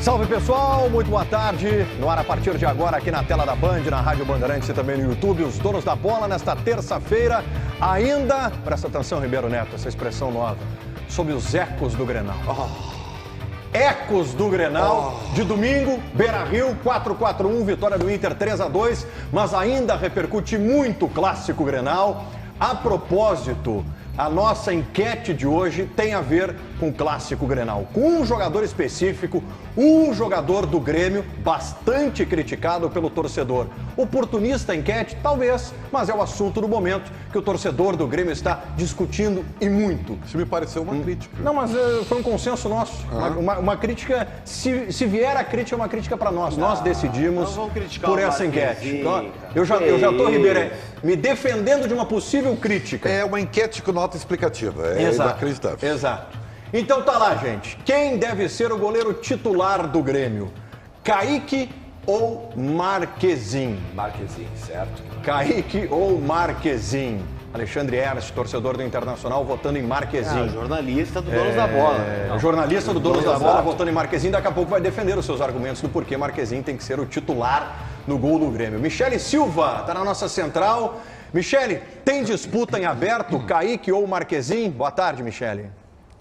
Salve pessoal, muito boa tarde. No ar a partir de agora aqui na tela da Band, na Rádio Bandeirantes e também no YouTube, os donos da bola nesta terça-feira. Ainda, presta atenção Ribeiro Neto, essa expressão nova, sob os ecos do Grenal. Ecos do Grenal, de domingo, Beira-Rio, 4-4-1, vitória do Inter 3-2, mas ainda repercute muito o clássico Grenal. A propósito, a nossa enquete de hoje tem a ver com o clássico Grenal, com um jogador específico, um jogador do Grêmio bastante criticado pelo torcedor. Oportunista a enquete? Talvez, mas é o assunto do momento que o torcedor do Grêmio está discutindo e muito. Isso me pareceu uma crítica. Não, mas foi um consenso nosso. Uma crítica, se vier a crítica, é uma crítica para nós. Nós decidimos por essa enquete. Eu já estou, Ribeiro, me defendendo de uma possível crítica. É uma enquete com nota explicativa. É inacreditável. Exato. Então tá lá, gente. Quem deve ser o goleiro titular do Grêmio? Kaique ou Marquezin? Marquezin, certo. Kaique ou Marquezin? Alexandre Ernst, torcedor do Internacional, votando em Marquezin. Jornalista do Donos da Bola. Jornalista do Donos da Bola, votando em Marquezin. Daqui a pouco vai defender os seus argumentos do porquê Marquezin tem que ser o titular no gol do Grêmio. Michele Silva está na nossa central. Michele, tem disputa em aberto, Kaique ou Marquezin? Boa tarde, Michele.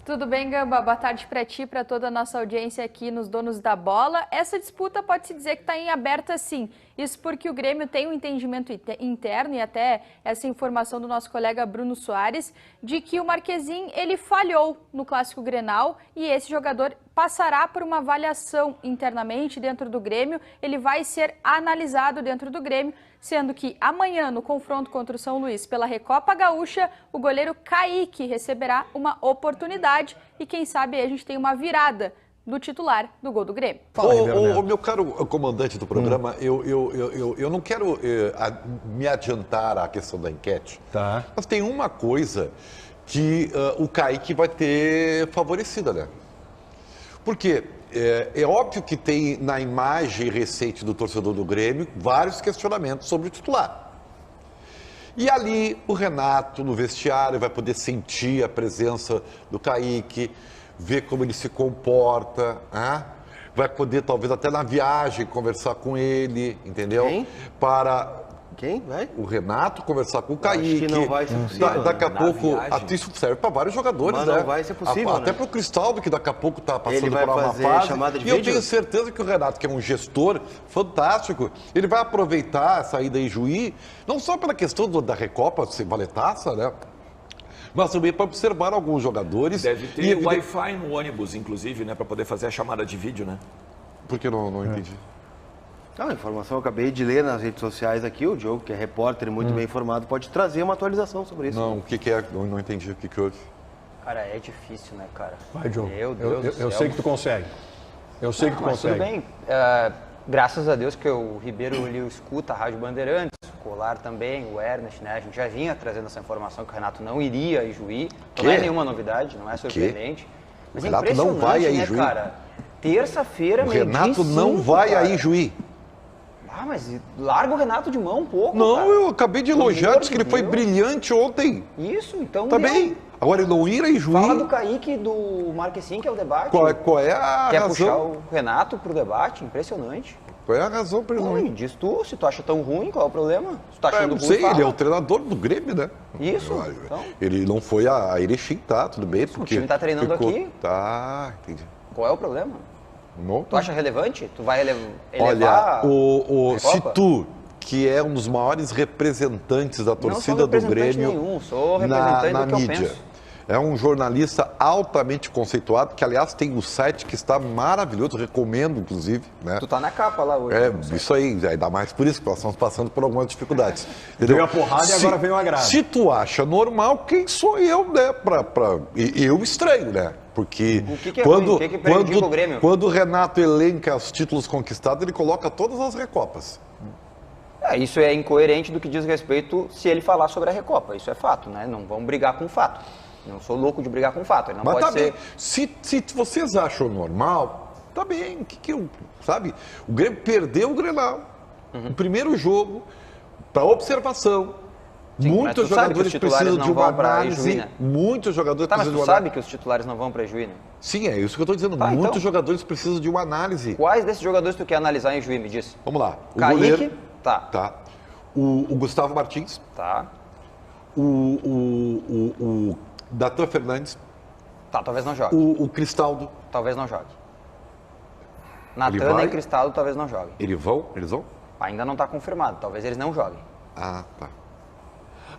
Tudo bem, Gamba? Boa tarde para ti, para toda a nossa audiência aqui nos Donos da Bola. Essa disputa pode-se dizer que está em aberta sim. Isso porque o Grêmio tem um entendimento interno e até essa informação do nosso colega Bruno Soares de que o Marquezin ele falhou no Clássico Grenal e esse jogador passará por uma avaliação internamente dentro do Grêmio. Ele vai ser analisado dentro do Grêmio, sendo que amanhã, no confronto contra o São Luís pela Recopa Gaúcha, o goleiro Kaique receberá uma oportunidade e quem sabe a gente tem uma virada do titular do gol do Grêmio. Ô, meu caro comandante do programa, eu não quero me adiantar à questão da enquete, Tá. mas tem uma coisa que o Kaique vai ter favorecida, né? Porque é óbvio que tem na imagem recente do torcedor do Grêmio vários questionamentos sobre o titular. E ali o Renato, no vestiário, vai poder sentir a presença do Kaique, ver como ele se comporta, vai poder talvez até na viagem conversar com ele, entendeu? Quem? Quem vai? O Renato conversar com o Kaique. Acho que não vai ser possível. Daqui a Na pouco, viagem. isso serve para vários jogadores, Mas né? não vai ser possível, Até né? para o Cristaldo, que daqui a pouco está passando Ele vai por uma fazer fase. chamada de E eu vídeo? tenho certeza que o Renato, que é um gestor fantástico, ele vai aproveitar a saída em Juí, não só pela questão da Recopa, se vale taça, né? Mas também para observar alguns jogadores. Deve ter Wi-Fi no ônibus, inclusive, né? Para poder fazer a chamada de vídeo, né? Por que não entendi? A informação eu acabei de ler nas redes sociais aqui, o Diogo, que é repórter e muito bem informado, pode trazer uma atualização sobre isso. Não, o que é? Eu não entendi o que houve. Cara, é difícil, né, cara? Vai, Diogo. Meu Deus do céu. Eu sei que tu consegue. Eu sei que tu Mas consegue. tudo bem. Graças a Deus que o Ribeiro ele escuta a Rádio Bandeirantes, o Colar também, o Ernest, né? A gente já vinha trazendo essa informação que o Renato não iria a Juí. Não é nenhuma novidade, não é surpreendente. Mas O Renato não vai a né, Juí. cara? Terça-feira, O meio-dia Renato e não 5, vai cara. aí, Juí. Mas larga o Renato de mão um pouco, Não, cara. eu acabei de Pelo elogiar, amor disse que de ele foi Deus. brilhante ontem. Isso, então Tá deu. bem. Agora ele não ir em Juí. Fala do Kaique e do Marquezin, que é o debate. Qual é a Quer puxar razão? o Renato pro debate? Impressionante. Qual é a razão para ele não ir? Diz tu, se tu acha tão ruim, qual é o problema? Se tu tá achando não ruim, sei, fala. ele é o treinador do Grêmio, né? Isso, então. Ele não foi a Erechim, tá, tudo bem. Porque time tá treinando aqui. Tá, entendi. Qual é o problema? Não, Tu acha relevante? Tu vai elevar Olha, a se Recopa? tu, que é um dos maiores representantes da torcida do representante Grêmio nenhum, sou representante na do que eu mídia. penso. É um jornalista altamente conceituado, que aliás tem o site que está maravilhoso, recomendo inclusive, né? Tu tá na capa lá hoje. Isso aí, ainda mais por isso, que nós estamos passando por algumas dificuldades. Veio a porrada e agora veio a grade. Se tu acha normal, quem sou eu, né? Eu estranho, né? Porque O que é ruim? O que prejudica o Grêmio? quando o Renato elenca os títulos conquistados, ele coloca todas as recopas. Isso é incoerente do que diz respeito se ele falar sobre a Recopa. Isso é fato, né? Não vamos brigar com fato. Não sou louco de brigar com fato. Ele não Mas pode tá ser... bem. Se vocês acham normal, tá bem. O que eu, sabe? O Grêmio perdeu o Grenal. O primeiro jogo, para observação, Sim, muitos jogadores precisam de uma análise. Ijuí, né? Muitos jogadores Tá, mas precisam tu de uma sabe que os titulares não vão para Ijuí, né? Sim, é isso que eu estou dizendo. Tá, Muitos então. jogadores precisam de uma análise. Quais desses jogadores tu quer analisar em Ijuí, me diz? Vamos lá. O Kaique, goleiro, tá. tá. O Gustavo Martins, Tá. o Natan Fernandes, Tá, talvez não jogue. o Cristaldo. Talvez não jogue. Ele Natan vai? e Cristaldo talvez não joguem. Eles vão? Ainda não está confirmado, talvez eles não joguem. Ah, tá.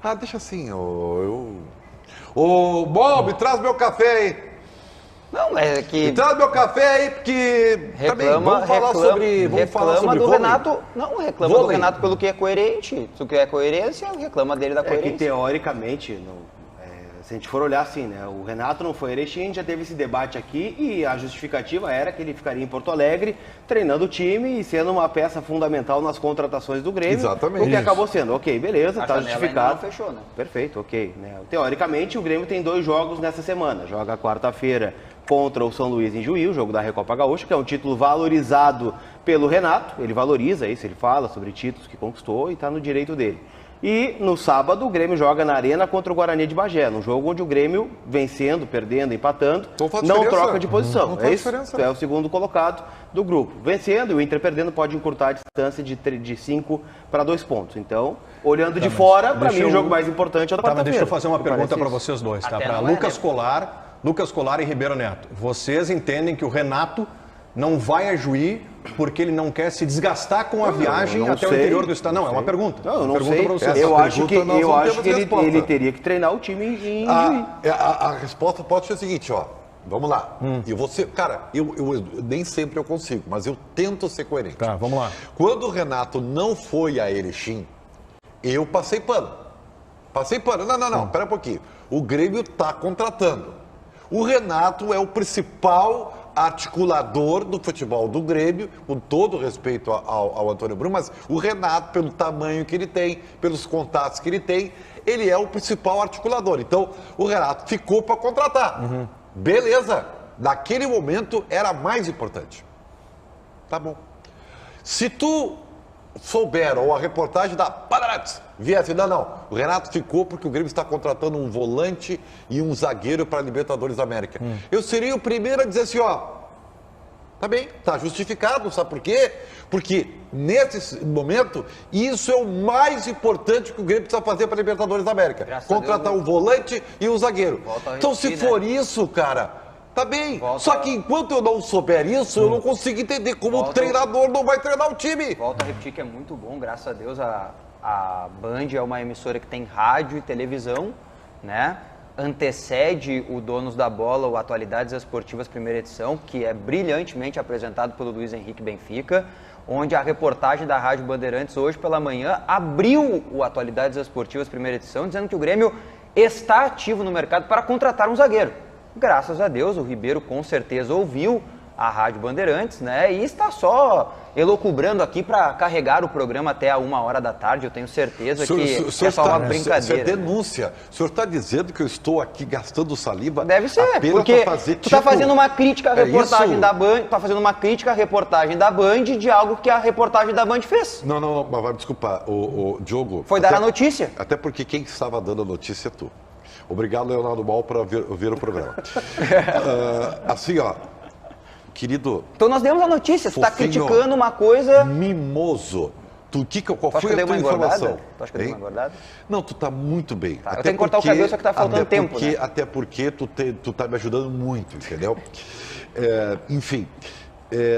Ah, deixa assim, Ô, Bob, traz meu café aí. Não, é que... Traz meu café aí, porque... também, vamos falar sobre do vôlei. Renato. Não, reclama do Vôlei. Renato pelo que é coerente. Se o que é coerência, reclama dele da É que coerência. teoricamente, se a gente for olhar assim, né? O Renato não foi Erechim, a gente já teve esse debate aqui e a justificativa era que ele ficaria em Porto Alegre treinando o time e sendo uma peça fundamental nas contratações do Grêmio. Exatamente. O que acabou sendo. Ok, beleza, A tá janela justificado. ainda não fechou, né? Perfeito, ok. Né? Teoricamente, o Grêmio tem 2 jogos nessa semana. Joga quarta-feira contra o São Luís em Juí, o jogo da Recopa Gaúcha, que é um título valorizado pelo Renato. Ele valoriza isso, ele fala sobre títulos que conquistou e está no direito dele. E no sábado o Grêmio joga na Arena contra o Guarani de Bagé, num jogo onde o Grêmio, vencendo, perdendo, empatando, não troca de posição. Não faz É isso, diferença. é o segundo colocado do grupo. Vencendo e o Inter perdendo pode encurtar a distância de 5 para 2 pontos. Então, olhando de fora, para mim o jogo mais importante é o da Tá, mas quarta-feira. deixa eu fazer uma Me pergunta parece para isso. vocês dois, tá? Até Para não é, Lucas Colar e Ribeiro Neto. Vocês entendem que o Renato não vai a Juí porque ele não quer se desgastar com a viagem não até o sei, interior do estado? Não, é uma sei. pergunta. Não, eu não pergunta sei. pra vocês. Eu Essa acho que, pergunta nós não temos ele, resposta. ele teria que treinar o time em Juí. A resposta pode ser a seguinte, ó. Vamos lá. E você, cara, eu nem sempre eu consigo, mas eu tento ser coerente. Tá, vamos lá. Quando o Renato não foi a Erechim, eu passei pano. Não, pera um pouquinho. O Grêmio está contratando. O Renato é o principal articulador do futebol do Grêmio, com todo respeito ao Antônio Bruno, mas o Renato, pelo tamanho que ele tem, pelos contatos que ele tem, ele é o principal articulador. Então, o Renato ficou para contratar. Beleza. Naquele momento, era mais importante. Tá bom. Se tu souber, ou a reportagem da Bandeirantes viesse, não, o Renato ficou porque o Grêmio está contratando um volante e um zagueiro para a Libertadores da América. Eu seria o primeiro a dizer assim, ó, tá bem, tá justificado, sabe por quê? Porque nesse momento, isso é o mais importante que o Grêmio precisa fazer para a Libertadores da América. Graças a Contratar Deus, um volante e um zagueiro. Volta a Então, se repetir, for né? isso, cara, tá bem. Volta- Só que enquanto eu não souber isso, eu não consigo entender como o Volta- treinador não vai treinar o time. Volto a repetir que é muito bom, graças a Deus a Band é uma emissora que tem rádio e televisão, né? Antecede o Donos da Bola, o Atualidades Esportivas primeira edição, que é brilhantemente apresentado pelo Luiz Henrique Benfica, onde a reportagem da Rádio Bandeirantes hoje pela manhã abriu o Atualidades Esportivas primeira edição, dizendo que o Grêmio está ativo no mercado para contratar um zagueiro. Graças a Deus, o Ribeiro com certeza ouviu a Rádio Bandeirantes, né? E está só elocubrando aqui para carregar o programa até a 1h da tarde. Eu tenho certeza que é só uma brincadeira. Isso é denúncia. O senhor está dizendo que eu estou aqui gastando saliva? Deve ser, apenas porque pra fazer tu tá fazendo uma crítica à reportagem isso? da Band, tá fazendo uma crítica à reportagem da Band de algo que a reportagem da Band fez. Não, mas vai me desculpar, o Diogo. Foi dar a notícia. Até porque quem estava dando a notícia é tu. Obrigado, Leonardo Mal, por ver o programa. Assim, ó, querido... Então nós demos a notícia, tu tá Fofinho. criticando uma coisa... Mimoso. Qual Tu acha que foi eu dei a tua uma engordada? informação? Tu acha que eu dei uma Hein? engordada? Não, tu tá muito bem. Tá, eu tenho que cortar o cabelo, só que tá faltando tempo, né? Até porque tu tá me ajudando muito, entendeu? Enfim.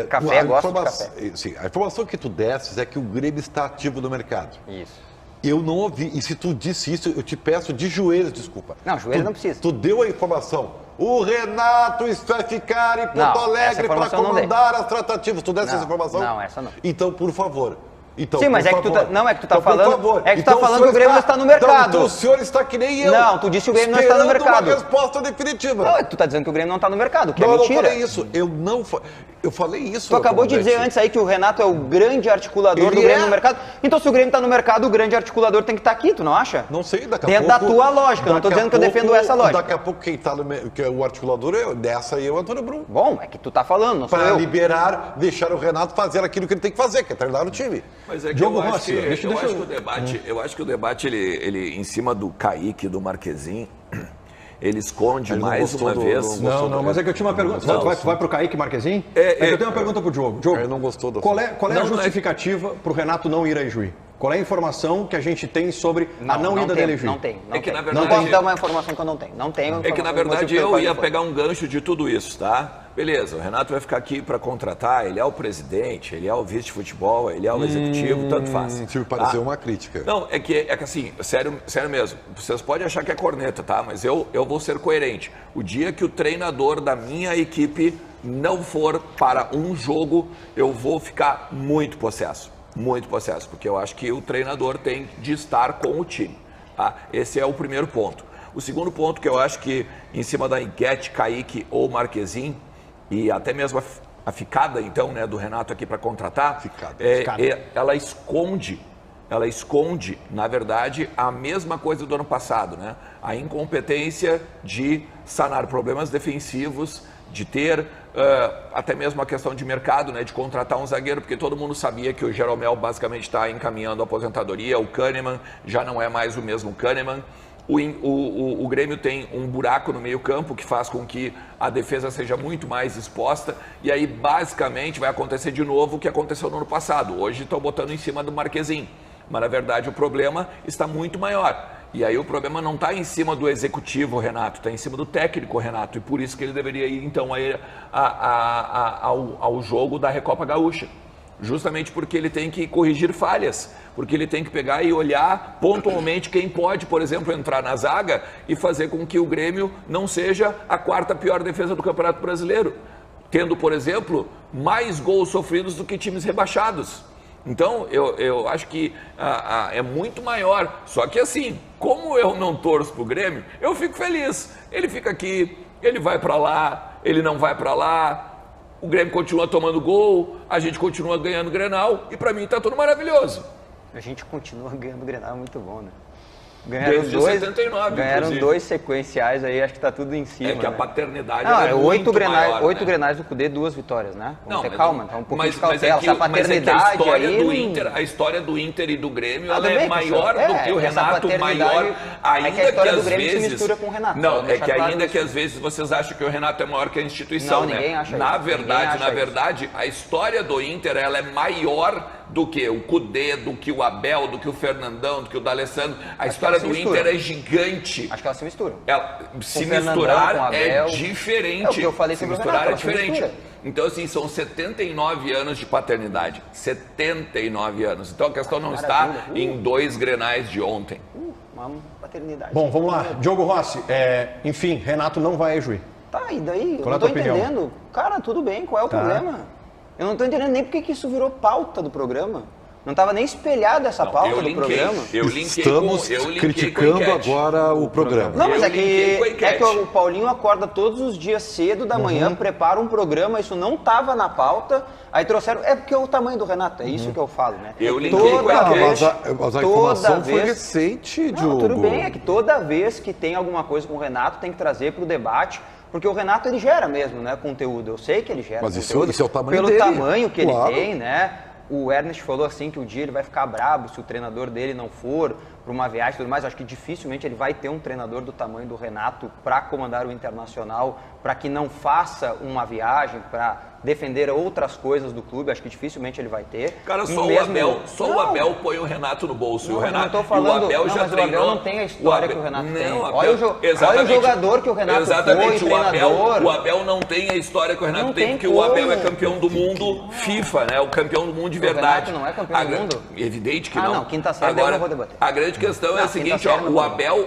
Café, a gosto de informação- café. Sim, a informação que tu desses é que o Grêmio está ativo no mercado. Isso. Eu não ouvi, e se tu disse isso, eu te peço de joelhos, desculpa. Não, joelho não precisa. Tu deu a informação. O Renato vai ficar em Porto Não, essa Alegre para informação não dei. comandar as tratativas. Tu desse Não, essa informação? não, essa não. Então, por favor. Então, Sim, mas por é que tu favor. tá- não, é que tu tá Então, por falando- favor. é que tu tá Então, falando senhor que o Grêmio está no mercado. Então, o senhor está que nem eu. Não, tu disse que o Grêmio não está no esperando mercado. uma resposta definitiva. Não, é que tu tá dizendo que o Grêmio não tá no mercado, que Não, é eu não mentira. falei isso. Eu não falei. Eu falei isso. Tu acabou de dizer antes aí que o Renato é o grande articulador do Grêmio no mercado. Então, se o Grêmio tá no mercado, o grande articulador tem que estar aqui, tu não acha? Não sei, daqui a Dentro pouco... da tua lógica, eu não tô dizendo que eu defendo essa lógica. Daqui a pouco quem tá que é o articulador, dessa aí é o Antônio Brum. Bom, é que tu tá falando, não sou Para eu. liberar, deixar o Renato fazer aquilo que ele tem que fazer, que é treinar o time. Mas é que Diogo eu acho Rossi, que, eu acho que o debate, ele em cima do Kaique, do Marquezin, ele esconde Ele não mais gostou uma do- vez. Não, mas é que eu tinha uma pergunta. Tu vai pro Kaique Marquezin? É, que eu tenho uma pergunta pro Diogo. Diogo, Ele não gostou do qual é a Não, justificativa pro Renato não ir a Ijuí? Qual é a informação que a gente tem sobre a não ida dele a Ijuí? Não tem. É que, na Não verdade- posso dar uma informação que eu não tenho. Não tenho. É que, na verdade, eu ia pegar um gancho de tudo isso, tá? Beleza, o Renato vai ficar aqui para contratar, ele é o presidente, ele é o vice de futebol, ele é o executivo, tanto faz. Isso me pareceu uma crítica. Não, é que assim, sério mesmo, vocês podem achar que é corneta, tá? Mas eu vou ser coerente. O dia que o treinador da minha equipe não for para um jogo, eu vou ficar muito possesso, porque eu acho que o treinador tem de estar com o time, tá? Esse é o primeiro ponto. O segundo ponto que eu acho que, em cima da enquete, Kaique ou Marquezin, e até mesmo a ficada, então, né, do Renato aqui para contratar, ela esconde, na verdade, a mesma coisa do ano passado, né? A incompetência de sanar problemas defensivos, de ter até mesmo a questão de mercado, né, de contratar um zagueiro, porque todo mundo sabia que o Jeromel basicamente está encaminhando a aposentadoria, o Kahneman já não é mais o mesmo Kahneman. O Grêmio tem um buraco no meio-campo que faz com que a defesa seja muito mais exposta, e aí basicamente vai acontecer de novo o que aconteceu no ano passado. Hoje estão botando em cima do Marquezin, mas na verdade o problema está muito maior. E aí o problema não está em cima do executivo Renato, está em cima do técnico Renato, e por isso que ele deveria ir então ao jogo da Recopa Gaúcha. Justamente porque ele tem que corrigir falhas, porque ele tem que pegar e olhar pontualmente quem pode, por exemplo, entrar na zaga e fazer com que o Grêmio não seja a quarta pior defesa do Campeonato Brasileiro, tendo, por exemplo, mais gols sofridos do que times rebaixados. Então, eu acho que é muito maior. Só que assim, como eu não torço pro Grêmio, eu fico feliz. Ele fica aqui, ele vai para lá, ele não vai para lá. O Grêmio continua tomando gol, a gente continua ganhando Grenal e pra mim tá tudo maravilhoso. A gente continua ganhando Grenal, é muito bom, né? Desde 79, ganharam inclusive. 2 sequenciais aí, acho que tá tudo em cima. É que a né? paternidade Não, é muito maior, 8 né? Grenais do Cudê, 2 vitórias, né? Vamos ter mas calma, então um pouquinho de mas cautela. Essa paternidade a história aí... do Inter, a história do Inter e do Grêmio, ela tudo é bem, maior pessoal. do que o Essa Renato, paternidade maior, ainda é que a história do às Grêmio vezes... se mistura com o Renato. Não, Vamos é que deixar claro ainda isso. que às vezes vocês acham que o Renato é maior que a instituição, Não, né? ninguém acha Na isso. verdade, a história do Inter, ela é maior do que o Cudê, do que o Abel, do que o Fernandão, do que o D'Alessandro. A história do Inter é gigante. Acho que elas se misturam. Se Fernandão, misturar com é Abel. diferente. É o que eu falei se sobre o misturar Renato, é ela se diferente. mistura. Então, assim, são 79 anos de paternidade. 79 anos. Então, a questão não está em 2 Grenais de ontem. Uma paternidade. Bom, vamos lá. Diogo Rossi, enfim, Renato não vai a Ijuí. Tá, e daí? Qual é Eu a não tô tua opinião? entendendo. Cara, tudo bem, qual é o problema? Eu não tô entendendo nem porque que isso virou pauta do programa. Não estava nem espelhado essa pauta do programa. Estamos criticando agora o programa. Não, mas Eu é linkei com a que enquete. o Paulinho acorda todos os dias cedo da manhã, prepara um programa, isso não estava na pauta, aí trouxeram... É porque é o tamanho do Renato, é isso que eu falo, né? Eu linkei com a enquete. Mas a informação foi recente, Diogo. Não, tudo bem, é que toda vez que tem alguma coisa com o Renato, tem que trazer para o debate, porque o Renato, ele gera mesmo, né, conteúdo. Eu sei que ele gera Mas conteúdo. isso é o tamanho pelo dele. tamanho que Claro. ele tem, né? O Ernest falou assim que o dia ele vai ficar brabo se o treinador dele não for para uma viagem e tudo mais. Acho que dificilmente ele vai ter um treinador do tamanho do Renato para comandar o Internacional, para que não faça uma viagem, para defender outras coisas do clube. Acho que dificilmente ele vai ter. Cara, E só mesmo... o Abel põe o Renato no bolso. Não, e o Renato, eu não tô falando, e o Abel já mas treinou. o Abel não tem a história que o Renato tem. Não, Olha o jogador que o Renato exatamente, foi, treinador. O Abel não tem a história que o Renato Não tem, tem porque como. o Abel é campeão do mundo FIFA, né? O campeão do mundo de verdade. Renato não é campeão do mundo? Evidente que Ah, não. não, quinta série Agora, eu não vou debater. a grande questão é a Não, seguinte, quinta série ó, eu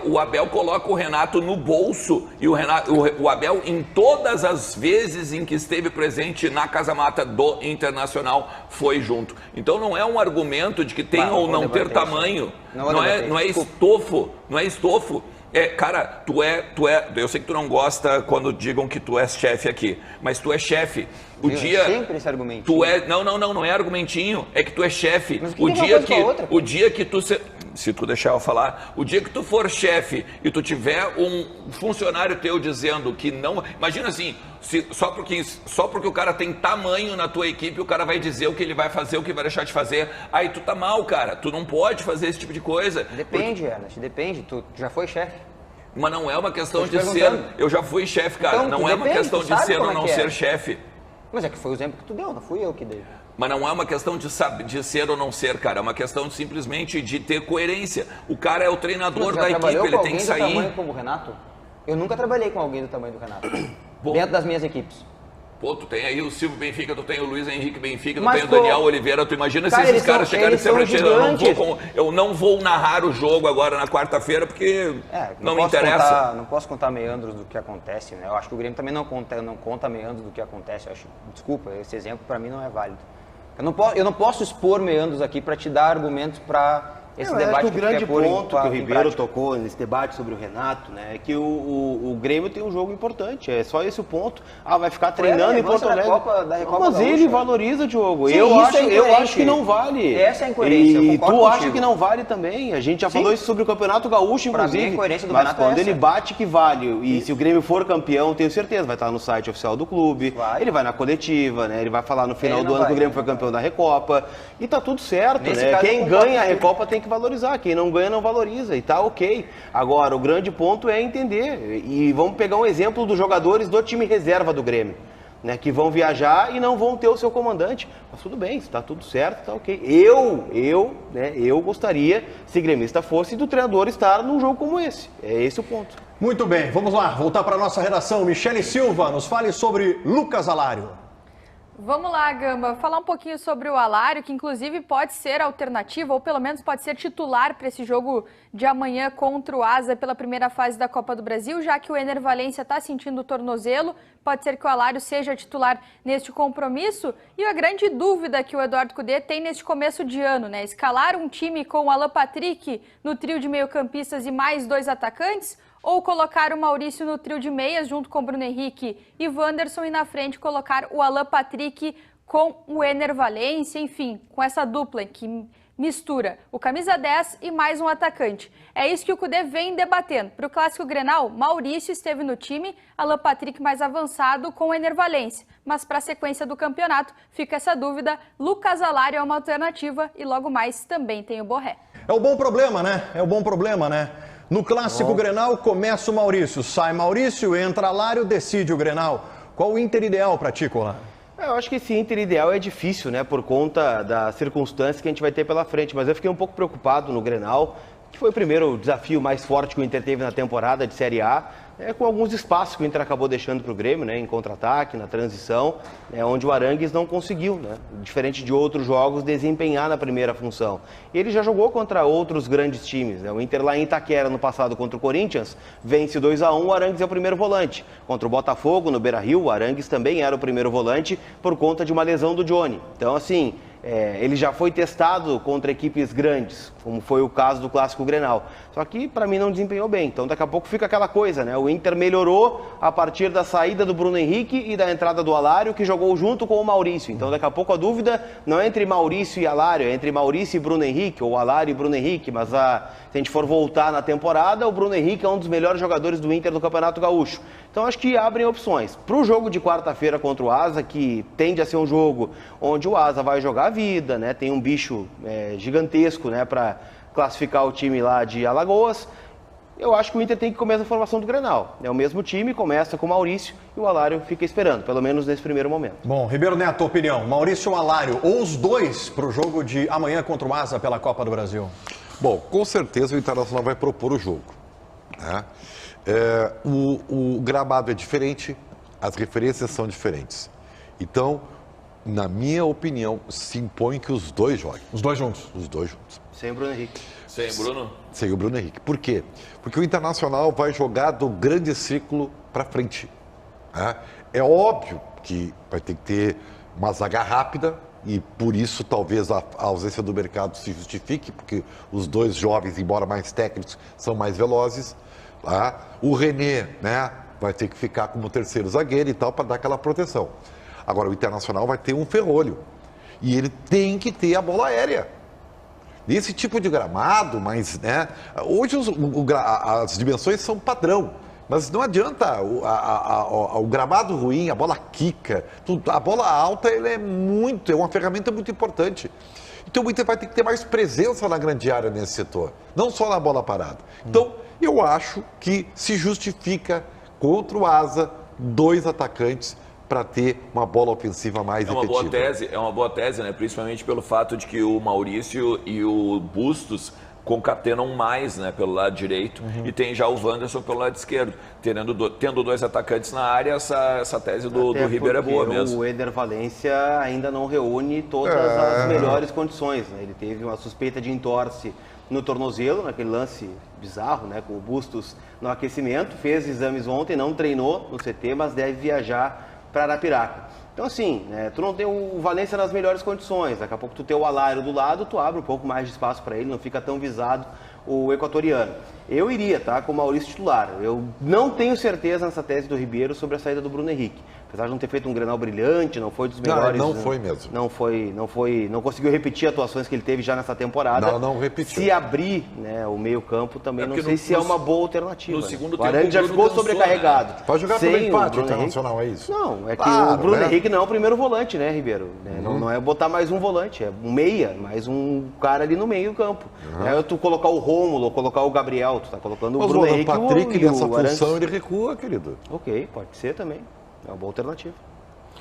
não o Abel coloca o Renato no bolso e o Abel, em todas as vezes em que esteve presente na Casa Mata do Internacional, foi junto. Então não é um argumento de que tem ou não ter tamanho. Não é estofo. Cara, eu sei que tu não gosta quando digam que tu és chefe aqui, mas tu é chefe. Sempre esse argumentinho. Não é argumentinho, é que tu é chefe. Mas o dia que tu se tu deixar eu falar, o dia que tu for chefe e tu tiver um funcionário teu dizendo que não, imagina assim, só porque o cara tem tamanho na tua equipe, o cara vai dizer o que ele vai fazer, o que vai deixar de fazer, aí tu tá mal, cara, tu não pode fazer esse tipo de coisa. Depende, Ernest, depende, tu já foi chefe. Mas não é uma questão de ser, eu já fui chefe, cara, então, não é uma questão de ser ou não ser chefe. Mas é que foi o exemplo que tu deu, não fui eu que dei. Mas não é uma questão de ser ou não ser, cara. É uma questão simplesmente de ter coerência. O cara é o treinador da equipe, ele tem que sair. Do tamanho como o Renato? Eu nunca trabalhei com alguém do tamanho do Renato. Dentro das minhas equipes. Pô, tu tem aí o Silvio Benfica, tu tem o Luiz Henrique Benfica, tu tem o Daniel Oliveira. Tu imagina se esses caras chegarem e disserem, eu não vou narrar o jogo agora na quarta-feira porque não me interessa. Não posso contar meandros do que acontece, né? Eu acho que o Grêmio também não conta meandros do que acontece. Desculpa, esse exemplo para mim não é válido. Eu não posso expor meandros aqui para te dar argumentos para esse debate. O grande ponto que o Ribeiro tocou nesse debate sobre o Renato, né, é que o Grêmio tem um jogo importante, é só esse o ponto. Vai ficar treinando em Porto Alegre. Mas ele valoriza o jogo. Sim, eu acho que não vale. Essa é a incoerência. E tu acha que não vale também. A gente já falou isso sobre o Campeonato Gaúcho, inclusive. Pra mim, a incoerência do mas Renato quando ele bate que vale, e se o Grêmio for campeão, tenho certeza, vai estar no site oficial do clube, ele vai na coletiva, né, ele vai falar no final do ano que o Grêmio foi campeão da Recopa, e tá tudo certo, né? Quem ganha a Recopa tem que valorizar, quem não ganha não valoriza, e tá ok. Agora, o grande ponto é entender, e vamos pegar um exemplo dos jogadores do time reserva do Grêmio, né, que vão viajar e não vão ter o seu comandante. Mas tudo bem, está tudo certo, tá ok. Eu gostaria, se gremista fosse, do treinador estar num jogo como esse. É esse o ponto. Muito bem, vamos lá, voltar para a nossa redação. Michele Silva, nos fale sobre Lucas Alário. Vamos lá, Gamba, falar um pouquinho sobre o Alário, que inclusive pode ser alternativa, ou pelo menos pode ser titular para esse jogo de amanhã contra o Asa pela primeira fase da Copa do Brasil, já que o Ener Valencia está sentindo o tornozelo, pode ser que o Alário seja titular neste compromisso. E a grande dúvida que o Eduardo Cudê tem neste começo de ano, né? Escalar um time com o Alan Patrick no trio de meio-campistas e mais 2 atacantes, ou colocar o Maurício no trio de meias junto com o Bruno Henrique e Wanderson e na frente colocar o Alan Patrick com o Ener Valencia, enfim, com essa dupla que mistura o camisa 10 e mais um atacante. É isso que o Cudê vem debatendo. Para o Clássico Grenal, Maurício esteve no time, Alan Patrick mais avançado com o Ener Valencia. Mas para a sequência do campeonato, fica essa dúvida, Lucas Alário é uma alternativa e logo mais também tem o Borré. É o bom problema, né? No Clássico Grenal, começa o Maurício, sai Maurício, entra Alário, decide o Grenal. Qual o Inter ideal para ti, Colar? Eu acho que esse Inter ideal é difícil, né? Por conta das circunstâncias que a gente vai ter pela frente. Mas eu fiquei um pouco preocupado no Grenal, que foi o primeiro desafio mais forte que o Inter teve na temporada de Série A, com alguns espaços que o Inter acabou deixando para o Grêmio, né? Em contra-ataque, na transição, onde o Arangues não conseguiu, né? Diferente de outros jogos, desempenhar na primeira função. E ele já jogou contra outros grandes times, né? O Inter lá em Itaquera, no passado, contra o Corinthians, vence 2-1, o Arangues é o primeiro volante. Contra o Botafogo, no Beira-Rio, o Arangues também era o primeiro volante por conta de uma lesão do Johnny. Então, assim, ele já foi testado contra equipes grandes, como foi o caso do Clássico Grenal. Só que, para mim, não desempenhou bem. Então, daqui a pouco fica aquela coisa, né? O Inter melhorou a partir da saída do Bruno Henrique e da entrada do Alário, que jogou junto com o Maurício. Então, daqui a pouco a dúvida não é entre Maurício e Alário, é entre Maurício e Bruno Henrique, ou Alário e Bruno Henrique. Mas se a gente for voltar na temporada, o Bruno Henrique é um dos melhores jogadores do Inter do Campeonato Gaúcho. Então, acho que abrem opções. Para o jogo de quarta-feira contra o Asa, que tende a ser um jogo onde o Asa vai jogar a vida, né? Tem um bicho gigantesco, né, para classificar o time lá de Alagoas. Eu acho que o Inter tem que começar a formação do Grenal. É o mesmo time, começa com o Maurício e o Alário fica esperando, pelo menos nesse primeiro momento. Bom, Ribeiro Neto, opinião. Maurício ou Alário, ou os dois para o jogo de amanhã contra o Asa pela Copa do Brasil? Bom, com certeza o Internacional vai propor o jogo, né? O gramado é diferente, as referências são diferentes. Então, na minha opinião, se impõe que os dois joguem. Os dois juntos? Os dois juntos. Sem o Bruno Henrique. Sem o Bruno? Sem o Bruno Henrique. Por quê? Porque o Internacional vai jogar do grande ciclo para frente. Né? É óbvio que vai ter que ter uma zaga rápida e por isso talvez a ausência do mercado se justifique, porque os dois jovens, embora mais técnicos, são mais velozes. Tá? O René, né, vai ter que ficar como terceiro zagueiro e tal, para dar aquela proteção. Agora, o Internacional vai ter um ferrolho. E ele tem que ter a bola aérea. Esse tipo de gramado, mas, né, hoje as dimensões são padrão. Mas não adianta, o gramado ruim, a bola quica, a bola alta é uma ferramenta muito importante. Então o Inter vai ter que ter mais presença na grande área nesse setor, não só na bola parada. Então eu acho que se justifica contra o Asa 2 atacantes para ter uma bola ofensiva mais efetiva. É uma boa tese, né? Principalmente pelo fato de que o Maurício e o Bustos concatenam mais, né, pelo lado direito, e tem já o Wanderson pelo lado esquerdo. Tendo 2 atacantes na área, essa tese do Ribeiro é boa mesmo. O Éder Valencia ainda não reúne todas as melhores condições, né? Ele teve uma suspeita de entorse no tornozelo, naquele lance bizarro, né, com o Bustos no aquecimento, fez exames ontem, não treinou no CT, mas deve viajar para Arapiraca. Então, assim, né, tu não tem o Valencia nas melhores condições, daqui a pouco tu tem o Alário do lado, tu abre um pouco mais de espaço para ele, não fica tão visado o equatoriano. Eu iria, tá, com o Maurício titular. Eu não tenho certeza nessa tese do Ribeiro sobre a saída do Bruno Henrique. Apesar de não ter feito um Grenal brilhante, não foi dos melhores. Não foi mesmo. Não conseguiu repetir atuações que ele teve já nessa temporada. Não repetiu. Se abrir, né, o meio-campo também não sei se é uma boa alternativa. No segundo tempo, o Aranha já ficou sobrecarregado. Né? Pode jogar pelo empate, o Internacional, é isso? Não, é que o Bruno Henrique não é o primeiro volante, né, Ribeiro? Não é botar mais um volante, é um meia, mais um cara ali no meio do campo. É tu colocar o Rômulo, colocar o Gabriel, tu tá colocando o Bruno Henrique o Patrick nessa função Arantes. ele recua, querido. Ok, pode ser também. É uma boa alternativa.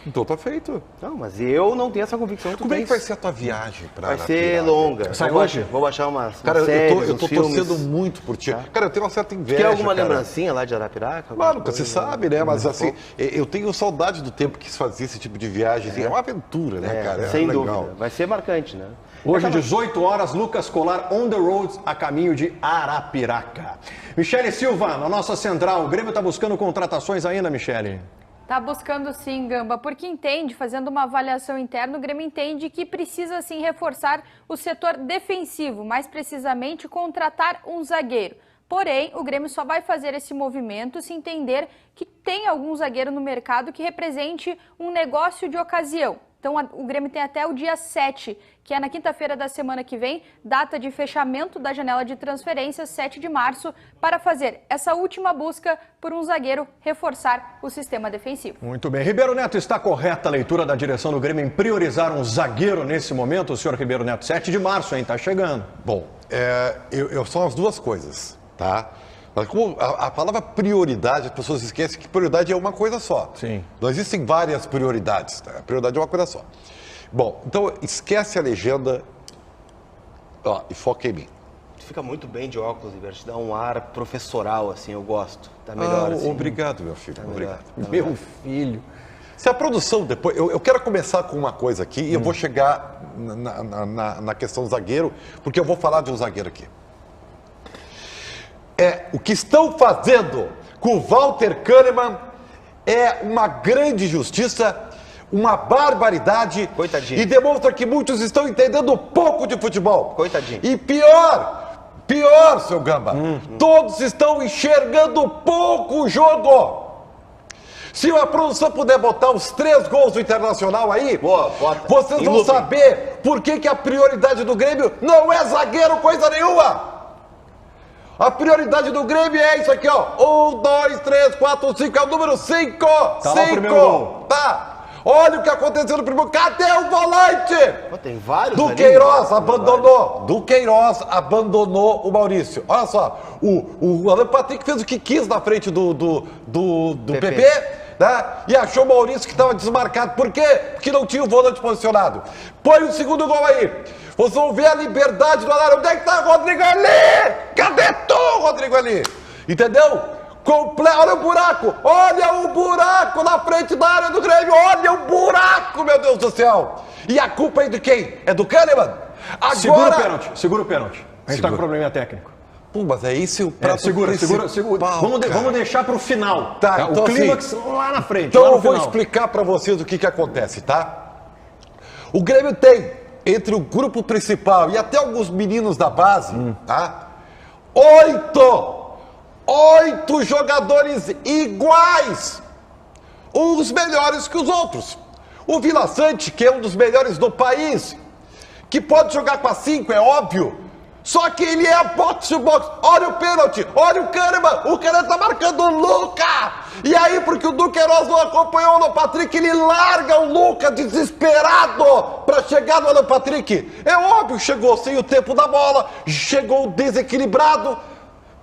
Então tá feito. Não, mas eu não tenho essa convicção. Como é que vai ser a tua viagem pra Vai ser longa. Sai hoje? Vou baixar umas Cara, séries, eu tô filmes. torcendo muito por ti. Cara, eu tenho uma certa inveja. Quer alguma cara. lembrancinha lá de Arapiraca? Claro, você sabe, né? Mas assim, eu tenho saudade do tempo que se fazia esse tipo de viagem. Assim, é uma aventura, né, cara? Sem legal. dúvida. Vai ser marcante, né? Hoje, 18 horas, Lucas Colar on the road a caminho de Arapiraca. Michele Silva, na nossa central. O Grêmio está buscando contratações ainda, Michele? Tá buscando sim, Gamba, porque entende, fazendo uma avaliação interna, o Grêmio entende que precisa sim reforçar o setor defensivo, mais precisamente contratar um zagueiro. Porém, o Grêmio só vai fazer esse movimento se entender que tem algum zagueiro no mercado que represente um negócio de ocasião. Então, o Grêmio tem até o dia 7, que é na quinta-feira da semana que vem, data de fechamento da janela de transferências, 7 de março, para fazer essa última busca por um zagueiro reforçar o sistema defensivo. Muito bem. Ribeiro Neto, está correta a leitura da direção do Grêmio em priorizar um zagueiro nesse momento? O senhor Ribeiro Neto, 7 de março, hein? Tá chegando. Bom, são as duas coisas, tá? Mas como a palavra prioridade, as pessoas esquecem que prioridade é uma coisa só. Sim. Não existem várias prioridades, tá? A prioridade é uma coisa só. Bom, então esquece a legenda e foca em mim. Fica muito bem de óculos, Ribeiro. Te dá um ar professoral, assim, eu gosto. Tá melhor, assim. Obrigado, meu filho. Tá obrigado. melhor. Meu filho. Se a produção depois... Eu quero começar com uma coisa aqui e eu vou chegar na questão do zagueiro, porque eu vou falar de um zagueiro aqui. O que estão fazendo com o Walter Kahneman é uma grande injustiça, uma barbaridade. Coitadinho. E demonstra que muitos estão entendendo pouco de futebol. Coitadinho. E pior, seu Gamba, todos estão enxergando pouco o jogo. Se a produção puder botar os 3 gols do Internacional aí, boa, bota. Vocês vão saber por que a prioridade do Grêmio não é zagueiro coisa nenhuma. A prioridade do Grêmio é isso aqui, ó. 1, 2, 3, 4, 5, é o número 5. Tá lá o primeiro gol. Tá. Olha o que aconteceu no primeiro. Cadê o volante? Pô, tem vários Do ali. Queiroz abandonou. Do Queiroz abandonou o Maurício. Olha só. O Alan Patrick fez o que quis na frente do PP. Né? E achou o Maurício que estava desmarcado. Por quê? Porque não tinha o volante posicionado. Põe o segundo gol aí. Vocês vão ver a liberdade do Alário. Onde é que tá o Rodrigo ali? Cadê tu, Rodrigo ali? Entendeu? Olha o buraco. Olha o buraco na frente da área do Grêmio. Olha o buraco, meu Deus do céu. E a culpa é de quem? É do Kahneman? Agora... Segura o pênalti. A gente tá com probleminha técnico. Pô, mas é esse o prato Segura. principal, Vamos deixar pro final. Tá, então o clímax assim, lá na frente. Então lá no eu vou final. explicar pra vocês o que acontece, tá? O Grêmio tem, entre o grupo principal e até alguns meninos da base, tá? 8 8 jogadores iguais, uns melhores que os outros. O Vila Sante, que é um dos melhores do país, que pode jogar com a 5, é óbvio, só que ele é box to box. Olha o pênalti, olha o Kahneman, o cara tá marcando o Luca. E aí, porque o Duqueiroz não acompanhou o Alan Patrick, ele larga o Luca desesperado para chegar no Alan Patrick. É óbvio, chegou sem o tempo da bola, chegou desequilibrado.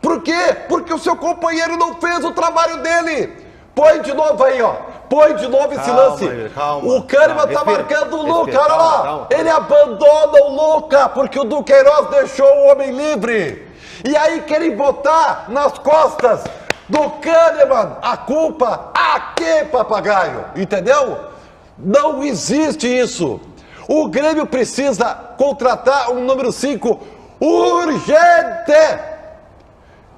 Por quê? Porque o seu companheiro não fez o trabalho dele. Põe de novo aí, ó. Põe de novo esse lance. Calma, o Kahneman tá marcando o Luca, olha lá. Ele abandona o Luca porque o Duqueiroz deixou o homem livre. E aí querem botar nas costas do Kahneman a culpa. Aqui, papagaio. Entendeu? Não existe isso. O Grêmio precisa contratar um número 5 urgente.